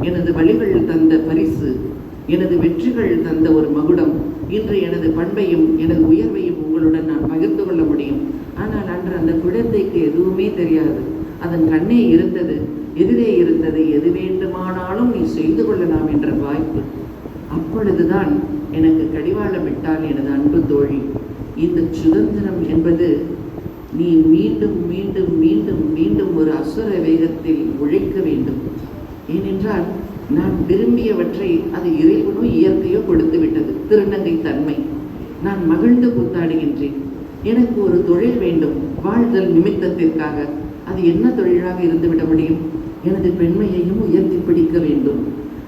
எனது வழிகள் தந்த பரிசு, எனது வெற்றிகள் தந்த ஒரு மகுடம். இன்று எனது பண்பையும் எனது உயர்வையும் உங்களுடன் நான் பகிர்ந்து கொள்ள முடியும். ஆனால் அன்று அந்த குழந்தைக்கு எதுவுமே தெரியாது. அதன் கண்ணே இருந்தது, எதிரே இருந்தது, எது வேண்டுமானாலும் நீ செய்து கொள்ளலாம் என்ற வாய்ப்பு. அப்பொழுதுதான் எனக்கு கடிவாளமிட்டால் எனது அன்பு தோழி, இந்த சுதந்திரம் என்பது நீ மீண்டும் மீண்டும் மீண்டும் மீண்டும் ஒரு அசுர வேகத்தில் உழைக்க வேண்டும். ஏனென்றால் நான் விரும்பியவற்றை அது இறைவனோ இயற்கையோ கொடுத்து விட்டது. திருநங்கை தன்மை. நான் மகிழ்ந்து கூத்தாடுகின்றேன். எனக்கு ஒரு தொழில் வேண்டும் வாழ்தல் நிமித்தத்திற்காக. அது என்ன தொழிலாக இருந்துவிட முடியும்? எனது பெண்மையையும் உயர்த்தி பிடிக்க வேண்டும்.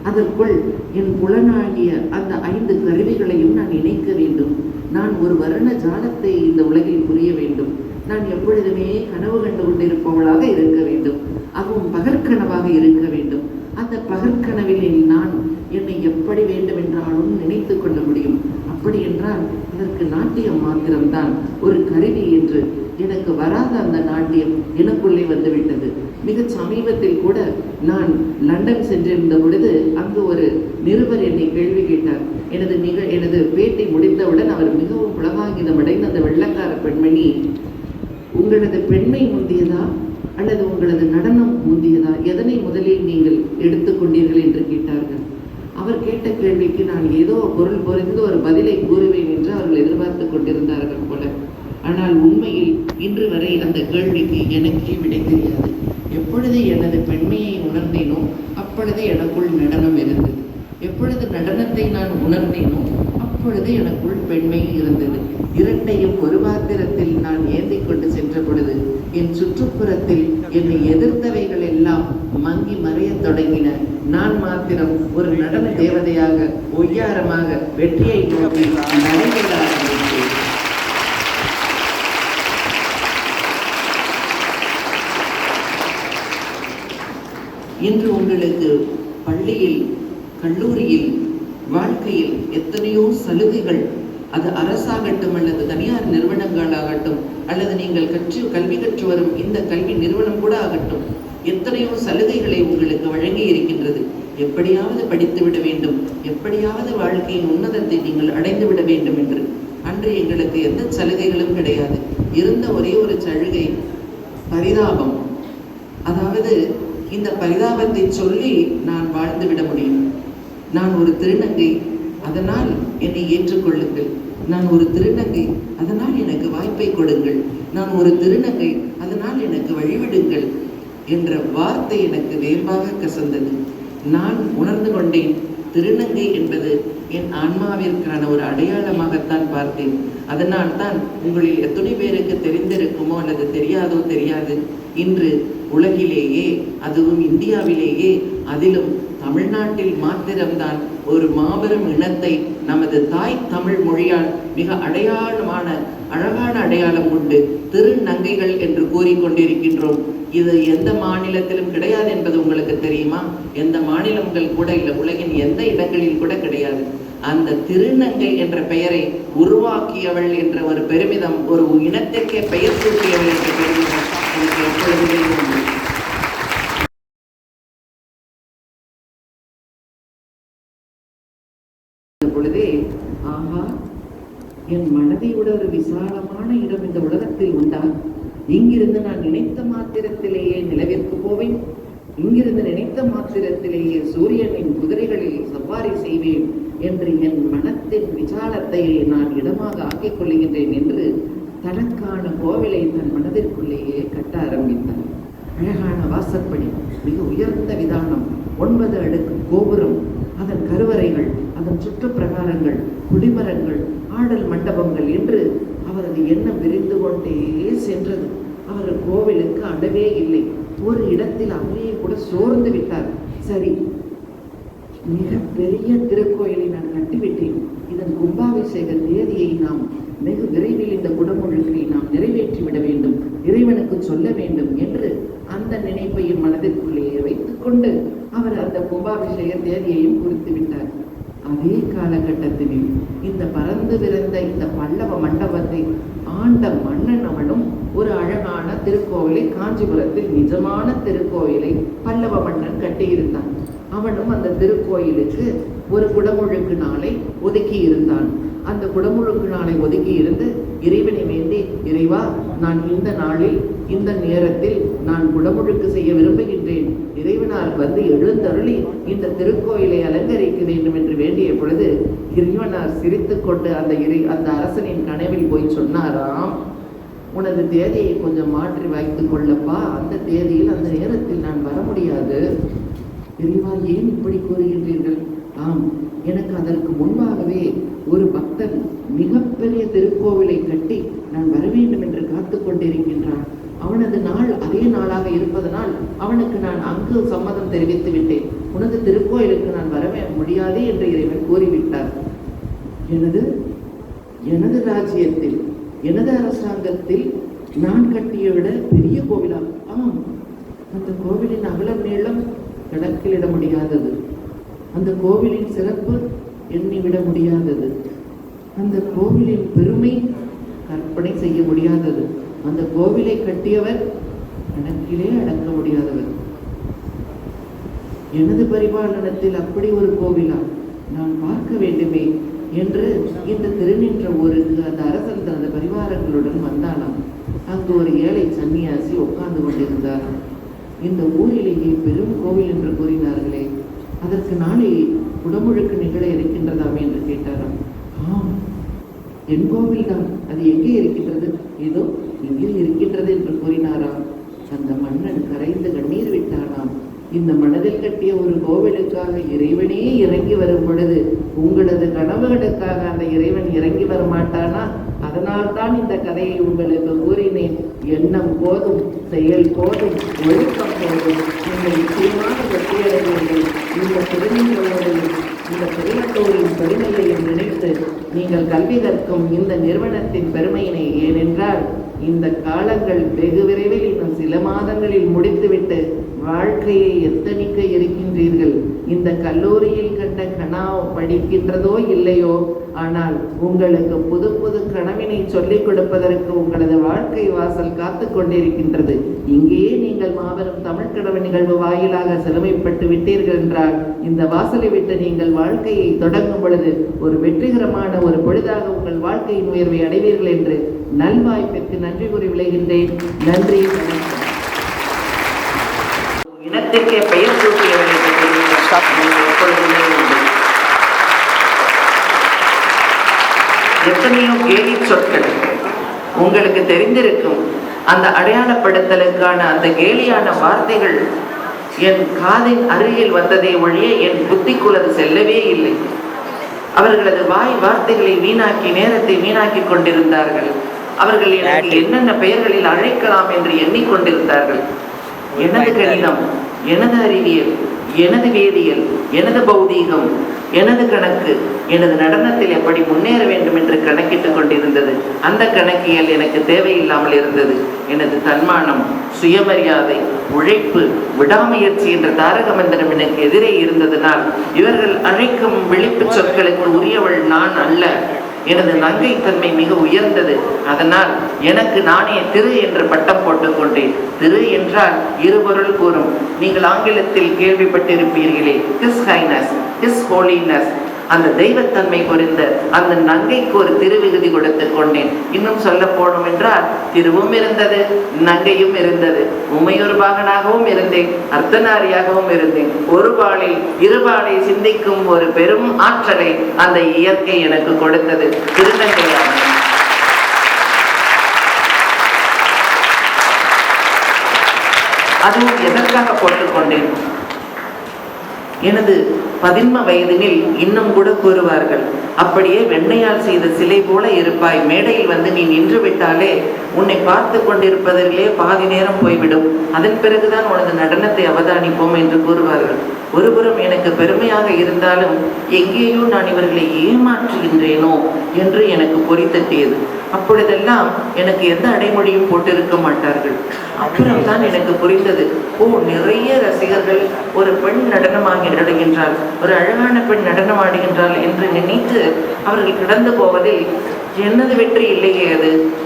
அதற்குள் என் புலனாகிய அந்த 5 கருவிகளையும் நான் இணைக்க வேண்டும். நான் ஒரு வர்ண ஜாலத்தை இந்த உலகில் புரிய வேண்டும். நான் எப்பொழுதுமே கனவு கண்டு கொண்டிருப்பவளாக இருக்க வேண்டும். அதுவும் பகற்கனவாக இருக்க வேண்டும். அந்த பகற்கனவில் நான் என்னை எப்படி வேண்டுமென்றாலும் நினைத்து கொள்ள முடியும். அப்படி என்றால் அதற்கு நாட்டியம் மாத்திரம்தான் ஒரு கருவி என்று எனக்கு வராத அந்த நாட்டியம் எனக்குள்ளே வந்துவிட்டது. மிக சமீபத்தில் கூட நான் லண்டன் சென்றிருந்த பொழுது அங்கு ஒரு நிருபர் என்னை கேள்வி கேட்டார். எனது பேட்டி முடிந்தவுடன் அவர் மிகவும் புலகாங்கிதம் அடைந்த அந்த வெள்ளக்கார பெண்மணி, உங்களது பெண்மை முந்தியதா அல்லது உங்களது நடனம் முந்தியதா, எதனை முதலில் நீங்கள் எடுத்துக்கொண்டீர்கள் என்று கேட்டார்கள். அவர் கேட்ட கேள்விக்கு நான் ஏதோ பொருள் பொறிந்து ஒரு பதிலை கூறுவேன் என்று அவர்கள் எதிர்பார்த்து கொண்டிருந்தார்கள் போல. ஆனால் உண்மையில் இன்று வரை அந்த கேள்விக்கு எனக்கே விடை தெரியாது. எப்பொழுது எனது பெண்மையை உணர்ந்தேனோ அப்பொழுது எனக்குள் நடனம் இருந்தது. எப்பொழுது நடனத்தை நான் உணர்ந்தேனோ அப்பொழுது எனக்குள் பெண்மை இருந்தது. இரண்டையும் ஒரு பாத்திரத்தில் நான் ஏந்தி கொண்டு சென்ற பொழுது என் சுற்றுப்புறத்தில் என்னை எதிர்த்தவைகள் எல்லாம் மங்கி மறையத் தொடங்கின. நான் மாத்திரம் ஒரு நடன தேவதையாக ஒய்யாரமாக வெற்றியை நோக்கி நடைபெற ஆரம்பித்தேன். இன்று உங்களுக்கு பள்ளியில், கல்லூரியில், வாழ்க்கையில் எத்தனையோ சலுகைகள், அது அரசாகட்டும் அல்லது தனியார் நிறுவனங்களாகட்டும் அல்லது நீங்கள் கல்வி கற்று வரும் இந்த கல்வி நிறுவனம் கூட ஆகட்டும், எத்தனையோ சலுகைகளை உங்களுக்கு வழங்கி இருக்கின்றது. எப்படியாவது படித்து விட வேண்டும், எப்படியாவது வாழ்க்கையின் உன்னதத்தை நீங்கள் அடைந்து விட வேண்டும் என்று. அன்று எங்களுக்கு எந்த சலுகைகளும் கிடையாது. இருந்த ஒரே ஒரு சலுகை பரிதாபம். அதாவது இந்த பரிதாபத்தை சொல்லி நான் வாழ்ந்து விட முடியும். நான் ஒரு திருநங்கை, அதனால் என்னை ஏற்றுக்கொள்ளுங்கள். நான் ஒரு திருநங்கை, அதனால் எனக்கு வாய்ப்பை கொடுங்கள். நான் ஒரு திருநங்கை, அதனால் எனக்கு வழிவிடுங்கள் என்ற வார்த்தை எனக்கு வேர்வாக கசந்தது. நான் உணர்ந்து கொண்டேன், திருநங்கை என்பது என் ஆன்மாவிற்கான ஒரு அடையாளமாகத்தான் பார்த்தேன். அதனால் தான் உங்களில் எத்தனை பேருக்கு தெரிந்திருக்குமோ அல்லது தெரியாதோ தெரியாது, இன்று உலகிலேயே, அதுவும் இந்தியாவிலேயே, அதிலும் தமிழ்நாட்டில் மாத்திரம்தான் ஒரு மாபெரும் இனத்தை நமது தாய் தமிழ் மொழியால் மிக அழகான அடையாளம் உண்டு, திருநங்கைகள் என்று கூறிக்கொண்டிருக்கின்றோம். இது எந்த மாநிலத்திலும் கிடையாது என்பது உங்களுக்கு தெரியுமா? எந்த மாநிலங்கள் கூட இல்லை, உலகின் எந்த இடங்களில் கூட கிடையாது. அந்த திருநங்கை என்ற பெயரை உருவாக்கியவள் என்ற ஒரு பெருமிதம், ஒரு இனத்திற்கே பெயர் சூட்டியவள் என்ற பெருமிதம் எனக்கு எப்பொழுதுமே உண்டு. பொழுதே ஆஹா, என் மனதை விட ஒரு விசாலமான இடம் இந்த உலகத்தில் உண்டா? இங்கிருந்து நான் நினைத்த மாத்திரத்திலேயே நிலவிற்கு போவேன், இங்கிருந்து நினைத்த மாத்திரத்திலேயே சூரியனின் குதிரைகளில் சவாரி செய்வேன் என்று என் மனத்தின் விசாலத்தை நான் இடமாக ஆக்கிக் கொள்கின்றேன் என்று தனக்கான கோவிலை தன் மனதிற்குள்ளேயே கட்ட ஆரம்பித்தார். அழகான வாசற்படி, மிக உயர்ந்த விதானம், 9 அடுக்கு கோபுரம், அதன் கருவறைகள், அதன் சுற்றுப்பிரகாரங்கள், குடிமரங்கள், ஆடல் மண்டபங்கள் என்று அவரது எண்ணம் விரிந்து கொண்டே சென்றது. அவர் கோவிலுக்கு அடவே இல்லை. ஒரு இடத்தில் அவரையே கூட சோர்ந்து விட்டார். சரி, மிக பெரிய திருக்கோயிலை நான் கட்டிவிட்டேன், இதன் கும்பாபிஷேக தேதியை நாம் வெகு விரைவில் இந்த குடமுழுக்கை நாம் நிறைவேற்றி விட வேண்டும், இறைவனுக்கு சொல்ல வேண்டும் என்று அந்த நினைப்பையும் மனதிற்குள்ளேயே வைத்துக் கொண்டு அவர் அந்த கும்பாபிஷேக தேதியையும் குறித்து விட்டார். அதே காலகட்டத்தில் இந்த பறந்து விரைந்த இந்த பல்லவ மண்டபத்தை ஆண்ட மன்னன் அவனும் ஒரு அழகான திருக்கோவிலை, காஞ்சிபுரத்தில் நிஜமான திருக்கோவிலை பல்லவ மன்னன் கட்டியிருந்தான். அவனும் அந்த திருக்கோயிலுக்கு ஒரு குடமுழுக்கு நாளை ஒதுக்கி இருந்தான். அந்த குடமுழுக்கு நாளை ஒதுக்கி இருந்து இறைவனை வேண்டி, இறைவா, நான் இந்த நாளில் இந்த நேரத்தில் நான் குடமுழுக்கு செய்ய விரும்புகின்றேன், இறைவனால் வந்து எழுந்தருளி இந்த திருக்கோயிலை அலங்கரிக்க வேண்டும் என்று வேண்டிய பொழுது இறைவனார் சிரித்து கொண்டு அந்த அரசனின் கனவில் போய் சொன்னாராம், உனது தேதியை கொஞ்சம் மாற்றி வைத்துக் கொள்ளப்பா, அந்த தேதியில் அந்த நேரத்தில் நான் வர முடியாது. இறைவா, ஏன் இப்படி கூறுகின்றீர்கள்? ஆம், எனக்கு அதற்கு முன்பாகவே ஒரு பக்தன் மிகப்பெரிய திருக்கோவிலை கட்டி நான் வர வேண்டும் என்று காத்து கொண்டிருக்கின்றான். அவனது நாள் அதே நாளாக இருப்பதனால் அவனுக்கு நான் அங்கு சம்மதம் தெரிவித்து விட்டேன். உனது திருக்கோயிலுக்கு நான் வர முடியாது என்று இறைவன் கூறிவிட்டார். எனது ராஜ்யத்தில், எனது அரசாங்கத்தில் நான் கட்டிய விட பெரிய கோவிலா? ஆம், அந்த கோவிலின் அகலம் நீளம் கணக்கிலிட முடியாதது, அந்த கோவிலின் சிறப்பு எண்ணிவிட முடியாதது, அந்த கோவிலின் பெருமை கற்பனை செய்ய முடியாதது. அந்த கோவிலை கட்டியவர் கணக்கிலே அடக்க முடியாதவர். எனது பரிபாலனத்தில் அப்படி ஒரு கோவிலா? நான் பார்க்க வேண்டுமே என்று இந்த திருநின்ற ஊருக்கு அந்த அரசன் தனது பரிவாரங்களுடன் வந்தானாம். அங்கு ஒரு ஏழை சன்னியாசி உட்கார்ந்து கொண்டிருந்தாராம். இந்த ஊரிலேயே பெரும் கோவில் என்று கூறினார்களே, அதற்கு நாளை குடமுழுக்கு நிகழ இருக்கின்றதாம் என்று கேட்டாராம். ஆம், என் கோவில் தான். அது எங்கே இருக்கின்றது? ஏதோ இங்கே இருக்கின்றது என்று கூறினாராம். அந்த மன்னன் கரைந்து கண்ணீர் விட்டானாம். இந்த மனதில் கட்டிய ஒரு கோவிலுக்காக இறைவனே இறங்கி வரும் பொழுது உங்களது கனவுகளுக்காக அந்த இறைவன் இறங்கி வர மாட்டானா? அதனால்தான் இந்த கதையை உங்களுக்கு கூறினேன். எண்ணம் போதும், செயல் போதும், ஒழுக்கம் போதும். நீங்கள் நிச்சயமாக வெற்றியடைவீர்கள். இந்த திருநெல்வேலியையும் இந்த திருநெல்வேலியின் பெருமையையும் நினைத்து நீங்கள் கல்வி கற்கும் இந்த நிறுவனத்தின் பெருமையினை, ஏனென்றால் இந்த காலங்கள் வெகு விரைவில் இன்னும் சில மாதங்களில் முடித்துவிட்டு வாழ்க்கையை எத்தனிக்க இருக்கின்றீர்கள். இந்த கல்லூரியில் கண்ட கனவு படிக்கின்றதோ இல்லையோ, ஆனால் உங்களுக்கு புது புது கனவினை சொல்லிக் கொடுப்பதற்கு உங்களது வாழ்க்கை வாசல் காத்து கொண்டிருக்கின்றது. இங்கேயே நீங்கள் மாபெரும் தமிழ் கடவு நிகழ்வு வாயிலாக செழுமைப்பட்டு விட்டீர்கள் என்றால் இந்த வாசலை விட்டு நீங்கள் வாழ்க்கையை தொடங்கும் பொழுது ஒரு வெற்றிகரமான ஒரு பொழுதாக உங்கள் வாழ்க்கையின் உயர்வை அடைவீர்கள் என்று நல்வாய்ப்பிற்கு நன்றி கூறி விளைகின்றேன். நன்றி, வணக்கம். இனத்திற்கே பெயர் சூட்டியவர்கள் எத்தனையோ கேலி சொற்கள் உங்களுக்கு தெரிந்திருக்கும். அந்த அடையாளப்படுத்தலுக்கான அந்த கேலியான வார்த்தைகள் என் காதின் அருகில் வந்ததே ஒழிய என் புத்திக்குள்ளது செல்லவே இல்லை. அவர்களது வாய் வார்த்தைகளை வீணாக்கி நேரத்தை வீணாக்கி கொண்டிருந்தார்கள். அவர்கள் எனக்கு என்னென்ன பெயர்களில் அழைக்கலாம் என்று எண்ணிக்கொண்டிருந்தார்கள். எனது கணிதம், எனது அறிவியல், எனது வேதியியல், எனது பௌதீகம், எனது கணக்கு, எனது நடனத்தில் எப்படி முன்னேற வேண்டும் என்று கணக்கிட்டுக் கொண்டிருந்தது. அந்த கணக்கியல் எனக்கு தேவையில்லாமல் இருந்தது. எனது தன்மானம், சுயமரியாதை, உழைப்பு, விடாமுயற்சி என்ற தாரக மந்திரம் எனக்கு எதிரே இருந்ததனால் இவர்கள் அழைக்கும் விழிப்பு சொற்களுக்கு உரியவள் நான் அல்ல. எனது நங்கை தன்மை மிக உயர்ந்தது. அதனால் எனக்கு நானே திரு என்று பட்டம் போட்டுக்கொண்டேன். திரு என்றால் இருபொருள் கூறும். நீங்கள் ஆங்கிலத்தில் கேள்விப்பட்டிருப்பீர்களே, ஹிஸ் ஹைனஸ், ஹிஸ் ஹோலினஸ். அந்த தெய்வத்தன்மை புரிந்த அந்த நங்கைக்கு ஒரு திருவிகுதி கொடுத்து கொண்டேன். இன்னும் சொல்ல போனோம் என்றால் திருவும் இருந்தது, நங்கையும் இருந்தது. உமையொரு பாகனாகவும் இருந்தேன், அர்த்தநாரியாகவும் இருந்தேன். ஒரு பாலில் இருபாலை சிந்திக்கும் ஒரு பெரும் ஆற்றலை அந்த இயற்கை எனக்கு கொடுத்தது. திருநங்கையாக அதுவும் எதற்காக போட்டுக்கொண்டேன்? எனது 11 வயதினில் இன்னும் கூட கூறுவார்கள், அப்படியே வெண்ணையால் செய்த சிலை போல இருப்பாய். மேடையில் வந்து நீ நின்று விட்டாலே உன்னை பார்த்து கொண்டிருப்பதிலே பாதி நேரம் போய்விடும். அதன் பிறகுதான் உனது நடனத்தை அவதானிப்போம் என்று கூறுவார்கள். ஒருபுறம் எனக்கு பெருமையாக இருந்தாலும் எங்கேயோ நான் இவர்களை ஏமாற்றுகின்றேனோ என்று எனக்கு பொறித்தட்டியது. அப்பொழுதெல்லாம் எனக்கு எந்த அடைமொழியும் போட்டிருக்க மாட்டார்கள். அப்புறம்தான் எனக்கு புரிந்தது, ஓ, நிறைய ரசிகர்கள் ஒரு பெண் நடனமாடுகின்றாள், ஒரு அழகான பெண் நடனம் ஆடுகின்றாள் என்று நினைத்து அவர்கள் கடந்து போவதில் எனது வெற்றி இல்லையே.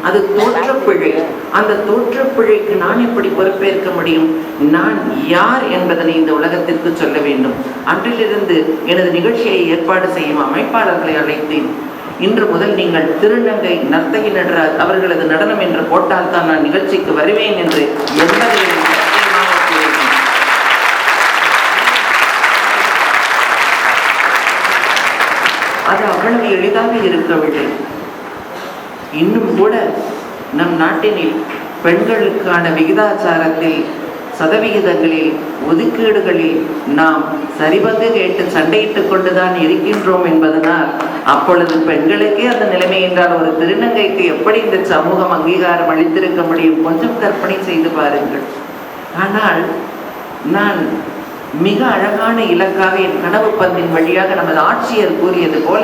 அது தோற்றப்பிழை. அந்த தோற்றப்பிழைக்கு நான் எப்படி பொறுப்பேற்க முடியும்? நான் யார் என்பதனை இந்த உலகத்திற்கு சொல்ல வேண்டும். அன்றிலிருந்து எனது நிகழ்ச்சியை ஏற்பாடு செய்யும் அமைப்பாளர்களை அழைத்தேன். இன்று முதல் நீங்கள் திருநங்கை நர்த்தகி நடராஜ் அவர்களது நடனம் என்று போட்டால் தான் நான் நிகழ்ச்சிக்கு வருவேன் என்று என்பதை அது அவ்வளவு எளிதாக இருக்கவில்லை. இன்னும் கூட நம் நாட்டினில் பெண்களுக்கான விகிதாச்சாரத்தில், சதவிகிதங்களில், ஒதுக்கீடுகளில் நாம் சரிபங்கு கேட்டு சண்டையிட்டுக் கொண்டுதான் இருக்கின்றோம் என்பதனால் அப்பொழுது பெண்களுக்கே அந்த நிலைமை என்றால் ஒரு திருநங்கைக்கு எப்படி இந்த சமூகம் அங்கீகாரம் அளித்திருக்க முடியும்? கொஞ்சம் கற்பனை செய்து பாருங்கள். ஆனால் நான் மிக அழகான இலக்காக என் கனவு பந்தின் வழியாக நமது ஆட்சியர் கூறியது போல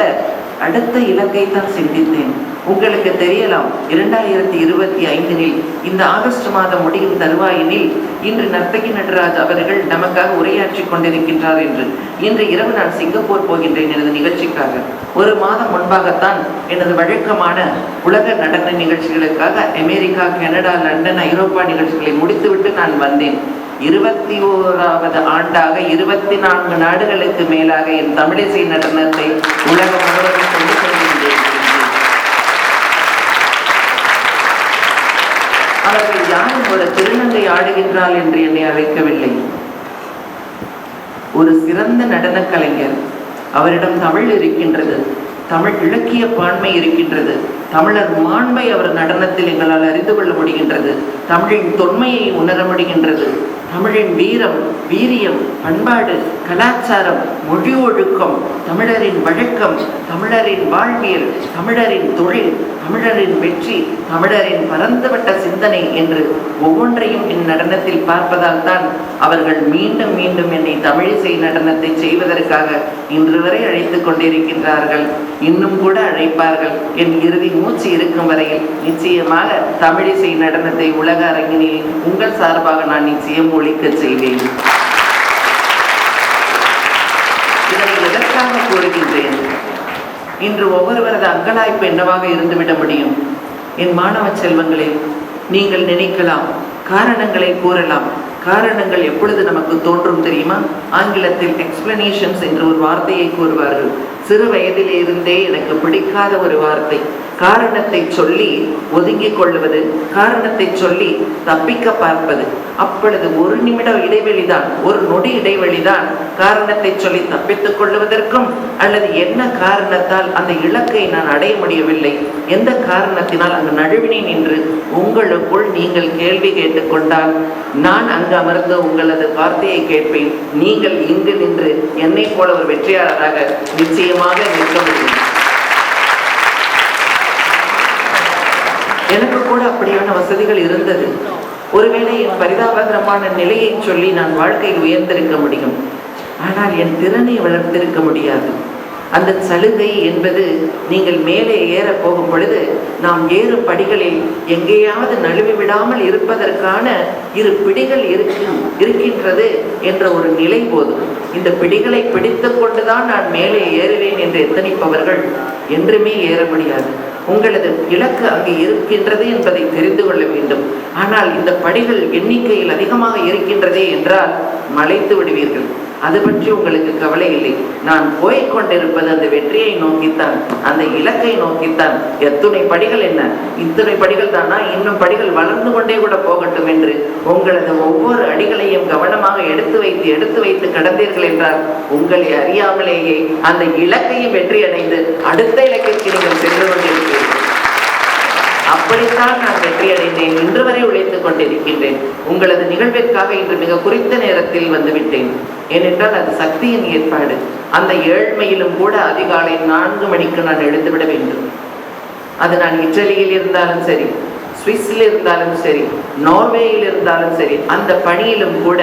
அடுத்த இலக்கை தான் சிந்தித்தேன். உங்களுக்கு தெரியலாம், 2025 இந்த ஆகஸ்ட் மாதம் முடியும் தருவாயினில் இன்று நர்த்தகி நடராஜ் அவர்கள் நமக்காக உரையாற்றி கொண்டிருக்கின்றார் என்று. இன்று இரவு நான் சிங்கப்பூர் போகின்றேன் எனது நிகழ்ச்சிக்காக. ஒரு மாதம் முன்பாகத்தான் எனது வழக்கமான உலக நடன நிகழ்ச்சிகளுக்காக அமெரிக்கா, கனடா, லண்டன், ஐரோப்பா நிகழ்ச்சிகளை முடித்துவிட்டு நான் வந்தேன். 21வது ஆண்டாக 24 நாடுகளுக்கு மேலாக என் தமிழிசை நடனத்தை உலகம் முழுவதும் கொண்டு சென்றிருந்தேன். அவர்கள் யாரும் ஒரு திருநங்கை ஆடுகின்றாள் என்று என்னை அழைக்கவில்லை. ஒரு சிறந்த நடன கலைஞர், அவரிடம் தமிழ் இருக்கின்றது, தமிழ் இலக்கிய பான்மை இருக்கின்றது, தமிழர் மாண்பை அவர் நடனத்தில் எங்களால் அறிந்து கொள்ள முடிகின்றது, தமிழின் தொன்மையை உணர முடிகின்றது, தமிழின் வீரம், வீரியம், பண்பாடு, கலாச்சாரம், மொழி ஒழுக்கம், தமிழரின் வழக்கம், தமிழரின் வாழ்வியல், தமிழரின் தொழில், தமிழரின் வெற்றி, தமிழரின் பரந்துபட்ட சிந்தனை என்று ஒவ்வொன்றையும் என் நடனத்தில் பார்ப்பதால் தான் அவர்கள் மீண்டும் மீண்டும் என்னை தமிழிசை நடனத்தை செய்வதற்காக இன்று வரை அழைத்துக் கொண்டிருக்கின்றார்கள். இன்னும் கூட அழைப்பார்கள். என் இறுதி மூச்சு இருக்கும் வரையில் நிச்சயமாக தமிழிசை நடனத்தை உலக அரங்கினில் உங்கள் சார்பாக நான் நிச்சயம் ஒழிக்க செய்வேன். இதனை எதற்காக கூறுகின்றேன்? இன்று ஒவ்வொருவரது அங்கலாய்ப்பு என்னவாக இருந்துவிட முடியும்? என் மாணவ செல்வங்களே, நீங்கள் நினைக்கலாம், காரணங்களை கூறலாம். காரணங்கள் எப்பொழுது நமக்கு தோன்றும் தெரியுமா? ஆங்கிலத்தில் எக்ஸ்பிளனேஷன்ஸ் என்ற ஒரு வார்த்தையை கூறுவார்கள். சிறு வயதிலே இருந்தே எனக்கு பிடிக்காத ஒரு வார்த்தை. காரணத்தை சொல்லி ஒதுங்கிக் கொள்வது, காரணத்தை சொல்லி தப்பிக்க பார்ப்பது. அப்பொழுது ஒரு நிமிட இடைவெளிதான், ஒரு நொடி இடைவெளிதான் காரணத்தை சொல்லி தப்பித்துக் கொள்வதற்கும், அல்லது என்ன காரணத்தால் அந்த இலக்கை நான் அடைய முடியவில்லை, எந்த காரணத்தினால் அங்கு நழுவினேன் என்று உங்களுக்குள் நீங்கள் கேள்வி கேட்டுக்கொண்டால் நான் அங்கு அமர்ந்து உங்களது வார்த்தையை கேட்பேன். நீங்கள் இங்கு நின்று என்னை போல ஒரு வெற்றியாளராக நிச்சயமாக நிற்க முடியும். எனக்கு கூட அப்படியான வசதிகள் இருந்தது. ஒருவேளை என் பரிதாபகரமான நிலையை சொல்லி நான் வாழ்க்கையில் உயர்ந்திருக்க முடியும். ஆனால் என் திறனை வளர்த்திருக்க முடியாது. அந்த சலுகை என்பது நீங்கள் மேலே ஏற போகும் பொழுது நாம் ஏறும் படிகளில் எங்கேயாவது நழுவி விடாமல் இருப்பதற்கான 2 பிடிகள் இருக்கின்றது என்ற ஒரு நிலை போதும். இந்த பிடிகளை பிடித்து கொண்டுதான் நான் மேலே ஏறுவேன் என்று எத்தனிப்பவர்கள் என்றுமே ஏற முடியாது. உங்களது இலக்கு அங்கு இருக்கின்றது என்பதை தெரிந்து கொள்ள வேண்டும். ஆனால் இந்த படிகள் எண்ணிக்கையில் அதிகமாக இருக்கின்றதே என்றால் மலைத்து விடுவீர்கள். அது பற்றி உங்களுக்கு கவலை இல்லை. நான் போய்கொண்டிருப்பது அந்த வெற்றியை நோக்கித்தான், அந்த இலக்கை நோக்கித்தான். எத்துணை படிகள் என்ன, இத்துணை படிகள் தானா, இன்னும் படிகள் வளர்ந்து கொண்டே கூட போகட்டும் என்று உங்களது ஒவ்வொரு அடிகளையும் கவனமாக எடுத்து வைத்து கடந்தீர்கள் என்றால் உங்களை அறியாமலேயே அந்த இலக்கையும் வெற்றி அடைந்து அடுத்த இலக்கிற்கு நீங்கள் சென்று கொண்டிருக்கிறீர்கள். அப்படித்தான் நான் வெற்றி அடைந்தேன். இன்று வரை உழைத்துக் கொண்டிருக்கின்றேன். உங்களது நிகழ்விற்காக இன்று மிக குறித்த நேரத்தில் வந்துவிட்டேன். ஏனென்றால் அது சக்தியின் ஏற்பாடு. அந்த ஏழ்மையிலும் கூட அதிகாலை 4 மணிக்கு நான் எழுந்துவிட வேண்டும். அது நான் இத்தாலியில் இருந்தாலும் சரி, சுவிஸில் இருந்தாலும் சரி, நார்வேயில் இருந்தாலும் சரி, அந்த பணியிலும் கூட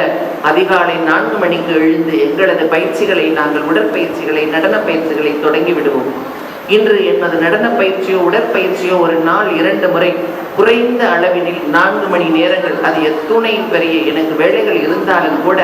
அதிகாலை 4 மணிக்கு எழுந்து எங்களது பயிற்சிகளை, நாங்கள் உடற்பயிற்சிகளை, நடன பயிற்சிகளை தொடங்கி விடுவோம். இன்று எனது நடன பயிற்சியோ உடற்பயிற்சியோ ஒரு நாள் 2 முறை குறைந்த அளவினில் 4 மணி நேரங்கள், அது எத்துணை பெரிய எனக்கு வேலைகள் இருந்தாலும் கூட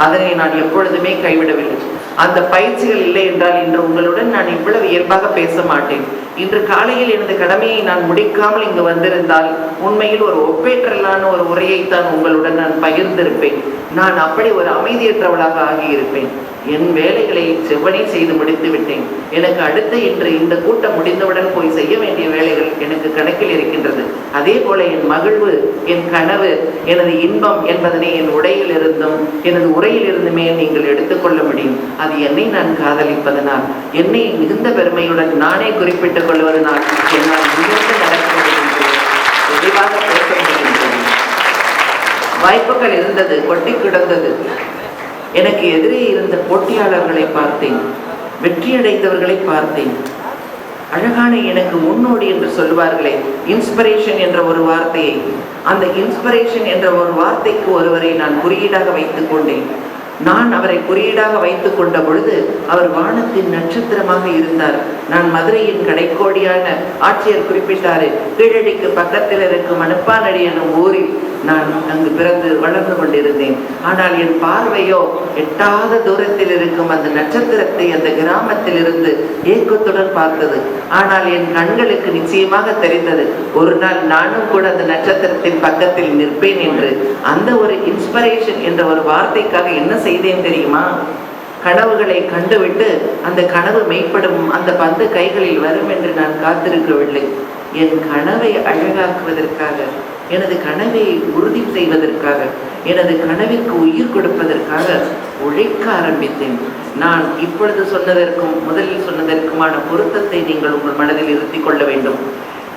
அதனை நான் எப்பொழுதுமே கைவிடவில்லை. அந்த பயிற்சிகள் இல்லை என்றால் இன்று உங்களுடன் நான் இவ்வளவு இயல்பாக பேச மாட்டேன். இன்று காலையில் எனது கடமையை நான் முடிக்காமல் இங்கு வந்திருந்தால் உண்மையில் ஒரு ஒப்பேற்றலான ஒரு உரையைத்தான் உங்களுடன் நான் பகிர்ந்திருப்பேன். நான் அப்படி ஒரு அமைதியற்றவளாக ஆகியிருப்பேன். என் வேலைகளை செவ்வனே செய்து முடித்து விட்டேன். எனக்கு அடுத்த இன்று இந்த கூட்டம் முடிந்தவுடன் போய் செய்ய வேண்டிய வேலைகள் எனக்கு கணக்கில் இருக்கின்றது. அதே போல என் மகிழ்வு, என் கனவு, எனது இன்பம் என்பதனை என் உடையில் இருந்தும் எனது உரையில் இருந்துமே நீங்கள் எடுத்துக்கொள்ள முடியும். அது என்னை நான் காதலிப்பதனால், என்னை மிகுந்த பெருமையுடன் நானே குறிப்பிட்டுக் கொள்வதனால் என்னால் மிகுந்த நடக்க முடிகின்றது, தெளிவாக பேச முடிகின்றது. வாய்ப்புகள் இருந்தது, கொட்டி கிடந்தது. எனக்கு எதிரே இருந்த போட்டியாளர்களை பார்த்தேன், வெற்றியடைந்தவர்களை பார்த்தேன். அழகான எனக்கு முன்னோடி என்று சொல்வார்களே, இன்ஸ்பிரேஷன் என்ற ஒரு வார்த்தையை, அந்த இன்ஸ்பிரேஷன் என்ற ஒரு வார்த்தைக்கு ஒருவரை நான் குறியீடாக வைத்துக் கொண்டேன். நான் அவரை குறியீடாக வைத்துக் கொண்ட பொழுது அவர் வானத்தின் நட்சத்திரமாக இருந்தார். நான் மதுரையின் கடைக்கோடியான ஆட்சியர் குறிப்பிட்டாரு, கீழடிக்கு பக்கத்தில் இருக்கும் அனுப்பானடி எனும் ஊரில் நான் அங்கு பிறந்து வளர்ந்து கொண்டிருந்தேன். ஆனால் என் பார்வையோ எட்டாத தூரத்தில் இருக்கும் அந்த நட்சத்திரத்தை அந்த கிராமத்தில் இருந்து ஏக்கத்துடன் பார்த்தது. ஆனால் என் கண்களுக்கு நிச்சயமாக தெரிந்தது, ஒரு நாள் நானும் கூட அந்த நட்சத்திரத்தின் பக்கத்தில் நிற்பேன் என்று. அந்த ஒரு இன்ஸ்பிரேஷன் என்ற ஒரு வார்த்தைக்காக என்ன செய்தேன் தெரியுமா? கனவுகளை கண்டுவிட்டு அந்த கனவு மெய்ப்படும் அந்த பந்து கைகளில் வரும் என்று நான் காத்திருக்கவில்லை. என் கனவை அழகாக்குவதற்காக, எனது கனவை உறுதி செய்வதற்காக, எனது கனவிற்கு உயிர் கொடுப்பதற்காக உழைக்க ஆரம்பித்தேன். நான் இப்பொழுது சொன்னதற்கும் முதலில் சொன்னதற்குமான பொருத்தத்தை நீங்கள் உங்கள் மனதில் இருத்திக் கொள்ள வேண்டும்.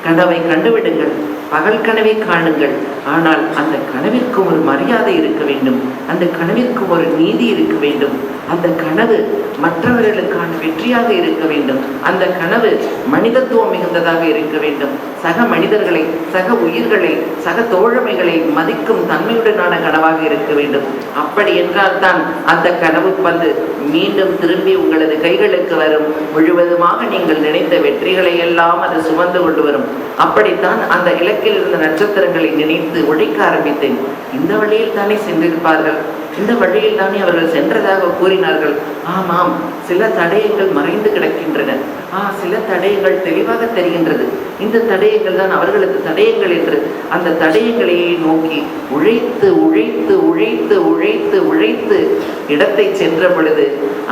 கனவை கண்டுவிடுங்கள், பகல் கனவை காணுங்கள். ஆனால் அந்த கனவிற்கு ஒரு மரியாதை இருக்க வேண்டும், அந்த கனவிற்கு ஒரு நீதி இருக்க வேண்டும். அந்த கனவு மற்றவர்களுக்கான வெற்றியாக இருக்க வேண்டும். அந்த கனவு மனிதத்துவம் மிகுந்ததாக இருக்க வேண்டும். சக மனிதர்களை, சக உயிர்களை, சக தோழமைகளை மதிக்கும் தன்மையுடனான கனவாக இருக்க வேண்டும். அப்படி என்றால் தான் அந்த கனவு பந்து மீண்டும் திரும்பி உங்களது கைகளுக்கு வரும். முழுவதுமாக நீங்கள் நினைத்த வெற்றிகளை எல்லாம் அது சுமந்து கொண்டு வரும். அப்படித்தான் அந்த இலக்கில் இருந்த நட்சத்திரங்களை நினைத்து உழைக்க ஆரம்பித்தேன். இந்த வழியில் தானே சென்றிருப்பார்கள், இந்த வழியில் தானே அவர்கள் சென்றதாக கூறினார்கள். ஆமாம், சில தடயங்கள் மறைந்து கிடக்கின்றன. சில தடயங்கள் தெளிவாக தெரிகின்றது. இந்த தடயங்கள் தான் அவர்களது தடயங்கள் என்று அந்த தடயங்களையே நோக்கி உழைத்து உழைத்து உழைத்து உழைத்து உழைத்து இடத்தை சென்ற பொழுது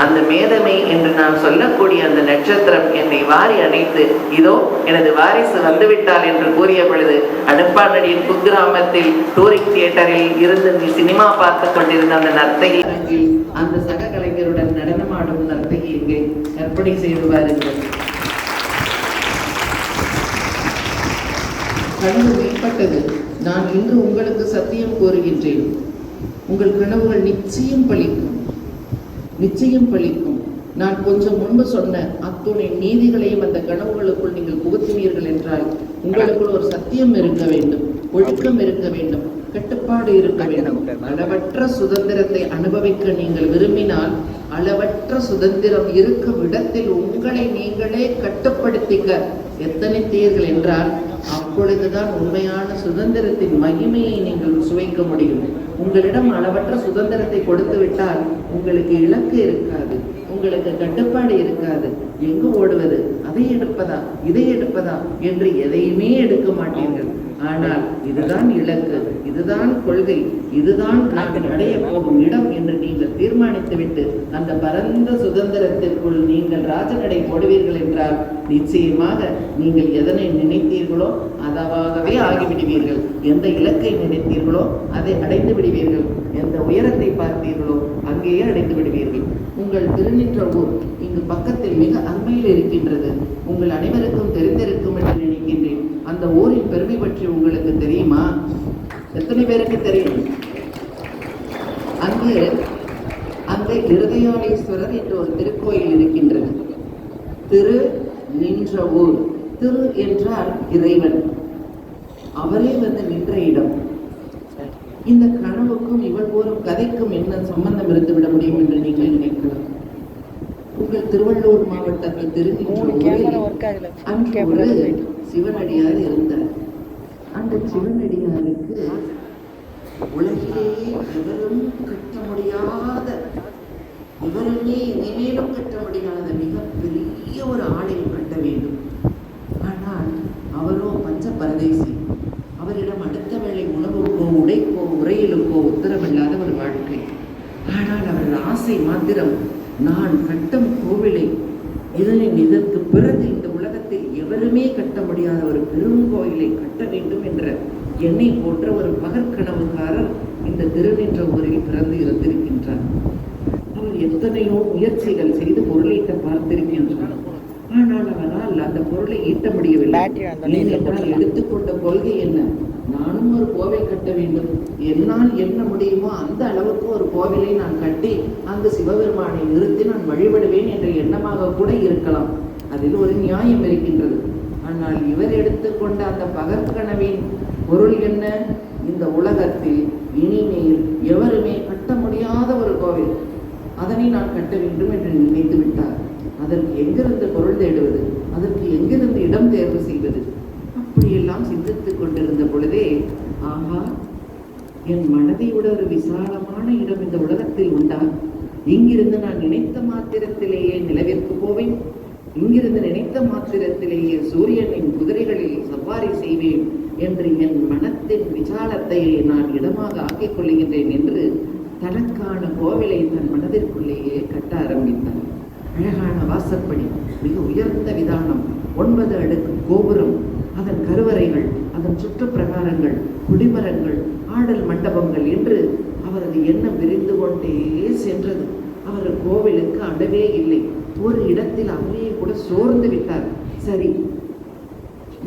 அந்த மேதமை என்று நான் சொல்லக்கூடிய அந்த நட்சத்திரம் என்னை வாரி அணைத்து, இதோ எனது வாரிசு வந்துவிட்டால் என்று கூறிய பொழுது அடுப்பானடியின் குக்கிராமத்தில் டூரிங் தியேட்டரில் இருந்து சினிமா பார்த்து கொண்டிருந்த அந்த நர்த்தகி அரங்கில் அந்த சக கலைஞருடன் நடனமாடும் நர்த்தகி எங்கே கற்பனை செய்து பாருங்கள். கனவு மெய்ப்பட்டது. நான் இன்று உங்களுக்கு சத்தியம் கோருகின்றேன், உங்கள் கனவுகள் நிச்சயம் பலிக்கும், நிச்சயம் பலிக்கும். நான் கொஞ்சம் முன்பு சொன்ன அத்துணை நீதிகளையும் அந்த கனவுகளுக்குள் நீங்கள் புகுத்தினீர்கள் என்றால் உங்களுக்குள் ஒரு சத்தியம் இருக்க வேண்டும், ஒழுக்கம் இருக்க வேண்டும், கட்டுப்பாடு இருக்க வேண்டும். அளவற்ற சுதந்திரத்தை அனுபவிக்க நீங்கள் விரும்பினால் அளவற்ற சுதந்திரம் இருக்கும் இடத்தில் உங்களை நீங்களே கட்டுப்படுத்திக்க எத்தனைத்தீர்கள் என்றால் அப்பொழுதுதான் உண்மையான சுதந்திரத்தின் மகிமையை நீங்கள் சுவைக்க முடியும். உங்களிடம் அளவற்ற சுதந்திரத்தை கொடுத்து விட்டால் உங்களுக்கு இலக்கு இருக்காது, உங்களுக்கு கட்டுப்பாடு இருக்காது. எங்கு ஓடுவது, அதை எடுப்பதா இதை எடுப்பதா என்று எதையுமே எடுக்க மாட்டீர்கள். ஆனால் இதுதான் இலக்கு, இதுதான் கொள்கை, இதுதான் நான் அடைய போகும் இடம் என்று நீங்கள் தீர்மானித்துவிட்டு அந்த பரந்த சுதந்திரத்திற்குள் நீங்கள் ராஜநடை போடுவீர்கள் என்றால் நிச்சயமாக நீங்கள் எதனை நினைத்தீர்களோ அதாகவே ஆகிவிடுவீர்கள். எந்த இலக்கை நினைத்தீர்களோ அதை அடைந்து விடுவீர்கள். எந்த உயரத்தை பார்த்தீர்களோ அங்கேயே அடைந்து விடுவீர்கள். உங்கள் திருநின்றவூர் இங்கு பக்கத்தில் மிக அண்மையில் இருக்கின்றது. உங்கள் அனைவருக்கும் தெரிந்திருக்கும் என்று நினைக்கின்றேன். அந்த ஊரின் பெருமை பற்றி உங்களுக்கு தெரியுமா? எத்தனை பேருக்கு தெரியும்? அங்கே இருதயாளீஸ்வரர் என்ற ஒரு திருக்கோயில் இருக்கின்றது. திரு நின்ற ஊர். திரு என்றால் இறைவன், அவரே வந்து நின்ற இடம். இந்த கனவுக்கும் இவள் கூறும் கதைக்கும் என்ன சம்பந்தம் இருந்துவிட முடியும் என்று நீங்கள் நினைக்கலாம். உங்கள் திருவள்ளூர் மாவட்டத்தில் திருநின்ற அன்று ஒரு சிவனடியார் இருந்தார். அந்த சிவனடியாருக்கு உலகிலேயே எவரும் கட்ட முடியாத, இவருமே இனிமேலும் கட்ட முடியாத மிகப்பெரிய ஒரு ஆலயம் கட்ட வேண்டும். ஆனால் அவரோ பஞ்ச பரதேசி. அவரிடம் அடுத்த வேளை உணவுக்கோ உடைக்கோ உரையிலுக்கோ உத்தரவில்லாத ஒரு வாழ்க்கை. ஆனால் அவரது ஆசை மாத்திரம், நான் கட்டும் கோவிலை இதற்கு பிறகு இந்த உலகத்தில் எவருமே கட்ட முடியாத ஒரு பெரும் கோயிலை கட்ட வேண்டும் என்ற என்னை போன்ற ஒரு பகற்கனவுக்காரர் இந்த திருநின்ற ஊரில் பிறந்து இருந்திருக்கின்றார். அவர் எத்தனையோ முயற்சிகள் செய்து பொருளீட்ட பார்த்திருக்கின்றார். ஆனால் அவரால் அந்த பொருளை ஈட்ட முடியவில்லை. ஏனென்றால் எடுத்துக்கொண்ட கொள்கை என்ன? நானும் ஒரு கோவில் கட்ட வேண்டும், என்னால் என்ன முடியுமோ அந்த அளவுக்கு ஒரு கோவிலை நான் கட்டி அங்கு சிவபெருமானை நிறுத்தி நான் வழிபடுவேன் என்ற எண்ணமாக கூட இருக்கலாம். அதில் ஒரு நியாயம் இருக்கின்றது. ஆனால் இவர் எடுத்துக்கொண்ட அந்த பகற்கனவின் பொருள் என்ன? இந்த உலகத்தில் இனிமேல் எவருமே கட்ட முடியாத ஒரு கோவில், அதனை நான் கட்ட வேண்டும் என்று நினைத்து விட்டார். அதற்கு எங்கிருந்து பொருள் தேடுவது, அதற்கு எங்கிருந்து இடம் தேர்வு செய்வது, அப்படியெல்லாம் சிந்தித்துக் கொண்டிருந்த பொழுதே, ஆஹா, என் மனதை விட ஒரு விசாலமான இடம் இந்த உலகத்தில் உண்டா? இங்கிருந்து நான் நினைத்த மாத்திரத்திலேயே நிலவிற்கு போவேன், இங்கிருந்து நினைத்த மாத்திரத்திலேயே சூரியனின் குதிரைகளில் சவாரி செய்வேன் என்று என் மனத்தின் விசாலத்தை நான் இடமாக ஆக்கிக் கொள்கின்றேன் என்று தனக்கான கோவிலை தன் மனதிற்குள்ளேயே கட்ட ஆரம்பித்தார். அழகான வாசற்படி, மிக உயர்ந்த விதானம், 9 அடுக்கு கோபுரம், அதன் கருவறைகள், அதன் சுற்றுப்பிரகாரங்கள், குடிமரங்கள், ஆடல் மண்டபங்கள் என்று அவரது எண்ணம் விரிந்து கொண்டே சென்றது. அவர் கோவிலுக்கு அளவே இல்லை. ஒரு இடத்தில் அவரே கூட சோர்ந்து விட்டார். சரி,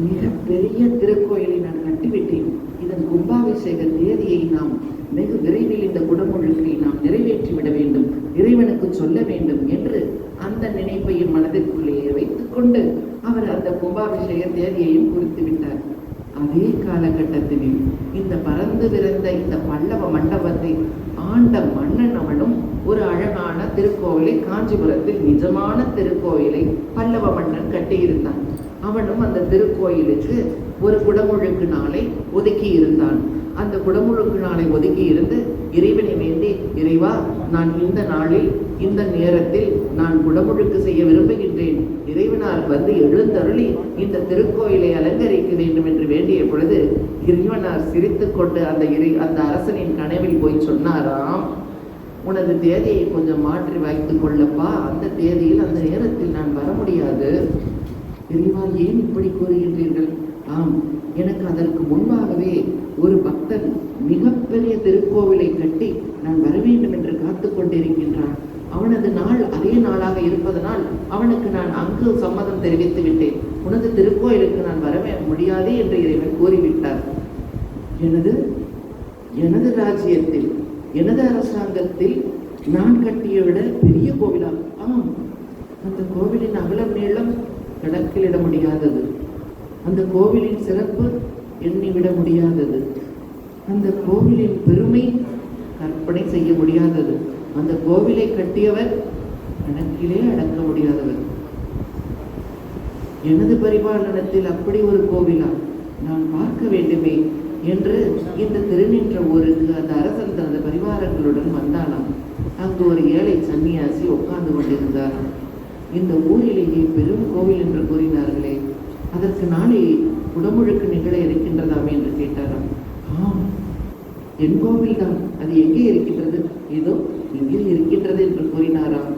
மிக பெரிய திருக்கோயிலை நான் கட்டிவிட்டேன், இதன் கும்பாபிஷேக தேதியை நாம் வெகு விரைவில் இந்த குடமுழுக்கை நாம் நிறைவேற்றிவிட வேண்டும், இறைவனுக்கு சொல்ல வேண்டும் என்று அந்த நினைப்பையும் மனதிற்குள்ளேயே வைத்துக் கொண்டு அவர் அந்த கும்பாபிஷேக தேதியையும் குறித்து விட்டார். அதே காலகட்டத்தில் இந்த பறந்து விரைந்த இந்த பல்லவ மண்டபத்தை ஆண்ட மன்னன் அவனும் ஒரு அழகான திருக்கோவிலை, காஞ்சிபுரத்தில் நிஜமான திருக்கோயிலை பல்லவ மன்னன் கட்டியிருந்தான். அவனும் அந்த திருக்கோயிலுக்கு ஒரு குடமுழுக்கு நாளை ஒதுக்கி இருந்தான். அந்த குடமுழுக்கு நாளை ஒதுக்கி இருந்து இறைவனை வேண்டி, இறைவா, நான் இந்த நாளில் இந்த நேரத்தில் நான் குடமுழுக்கு செய்ய விரும்புகின்றேன், இறைவனால் வந்து எழுந்தருளி இந்த திருக்கோயிலை அலங்கரிக்க வேண்டும் என்று வேண்டிய பொழுது இறைவனார் சிரித்து கொண்டு அந்த அரசனின் கனவில் போய் சொன்னாராம், உனது தேதியை கொஞ்சம் மாற்றி வைத்துக் கொள்ளப்பா, அந்த தேதியில் அந்த நேரத்தில் நான் வர முடியாது. இறைவா, ஏன் இப்படி கூறுகின்றீர்கள்? ஆம், எனக்கு அதற்கு முன்பாகவே ஒரு பக்தன் மிகப்பெரிய திருக்கோவிலை கட்டி நான் வர வேண்டும் என்று காத்து கொண்டிருக்கின்றான். அவனது நாள் அதே நாளாக இருப்பதனால் அவனுக்கு நான் அங்கு சம்மதம் தெரிவித்து விட்டேன். உனது திருக்கோயிலுக்கு நான் வரவே முடியாது என்று இறைவன் கூறிவிட்டார். எனது ராஜ்யத்தில், எனது அரசாங்கத்தில் நான் கட்டிய விட பெரிய கோவிலா? ஆம், அந்த கோவிலின் அகலம் நீளம் கணக்கிலிட முடியாதது, அந்த கோவிலின் சிறப்பு எண்ணிவிட முடியாதது, அந்த கோவிலின் பெருமை கற்பனை செய்ய முடியாதது, அந்த கோவிலை கட்டியவர் கணக்கிலே அடக்க முடியாதவர். எனது பரிபாலனத்தில் அப்படி ஒரு கோவிலா? நான் பார்க்க வேண்டுமே என்று இந்த திருநின்ற ஊருக்கு அந்த அரசன் தனது பரிவாரங்களுடன் வந்தானாம். அங்கு ஒரு ஏழை சன்னியாசி உட்கார்ந்து கொண்டிருந்தாராம். இந்த ஊரிலேயே பெரும் கோவில் என்று கூறினார்களே, அதற்கு நாளை குடமுழுக்கு நிகழ இருக்கின்றதாமே என்று கேட்டாராம். ஆம், என் கோவில் தான், அது எங்கே இருக்கின்றது? ஏதோ இங்கே இருக்கின்றது என்று கூறினாராம்.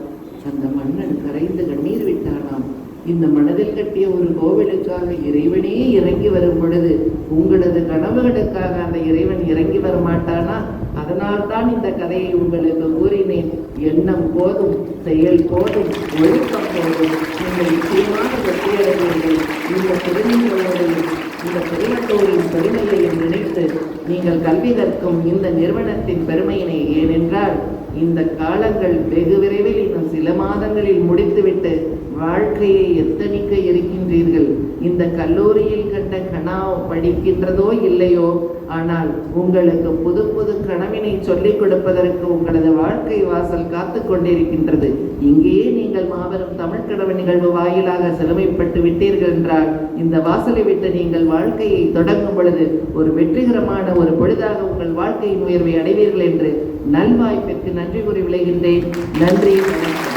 அந்த மன்னன் கரைந்து கண்ணீர் விட்டானாம். இந்த மனதில் கட்டிய ஒரு கோவிலுக்காக இறைவனே இறங்கி வரும் பொழுது உங்களது கனவுகளுக்காக அந்த இறைவன் இறங்கி வர மாட்டானா? அதனால்தான் இந்த கதையை உங்களுக்கு கூறினேன். எண்ணம் போதும், செயல் போதும், ஒழுக்கம் போதும், நீங்கள் நிச்சயமான வெற்றியடைவீர்கள். இந்த திருநீரோடையும் இந்த திருவட்டூரின் பெருமையையும் நினைத்து நீங்கள் கல்வி கற்கும் இந்த நிறுவனத்தின் பெருமையினை, ஏனென்றால் இந்த காலங்கள் வெகு விரைவில் இன்னும் சில மாதங்களில் முடித்துவிட்டு வாழ்க்கையை எத்தனிக்க இருக்கின்றீர்கள். இந்த கல்லூரியில் கண்ட கனவு படிக்கின்றதோ இல்லையோ, ஆனால் உங்களுக்கு புது புது கனவினை சொல்லிக் கொடுப்பதற்கு உங்களது வாழ்க்கை வாசல் காத்து கொண்டிருக்கின்றது. இங்கேயே நீங்கள் மாபெரும் தமிழ் கனவு நிகழ்வு வாயிலாக செழுமைப்பட்டு விட்டீர்கள் என்றால் இந்த வாசலை விட்டு நீங்கள் வாழ்க்கையை தொடங்கும் பொழுது ஒரு வெற்றிகரமான ஒரு பொழுதாக உங்கள் வாழ்க்கையின் உயர்வை அடைவீர்கள் என்று நல்வாய்ப்பிற்கு நன்றி கூறி விளைகின்றேன். நன்றி, வணக்கம்.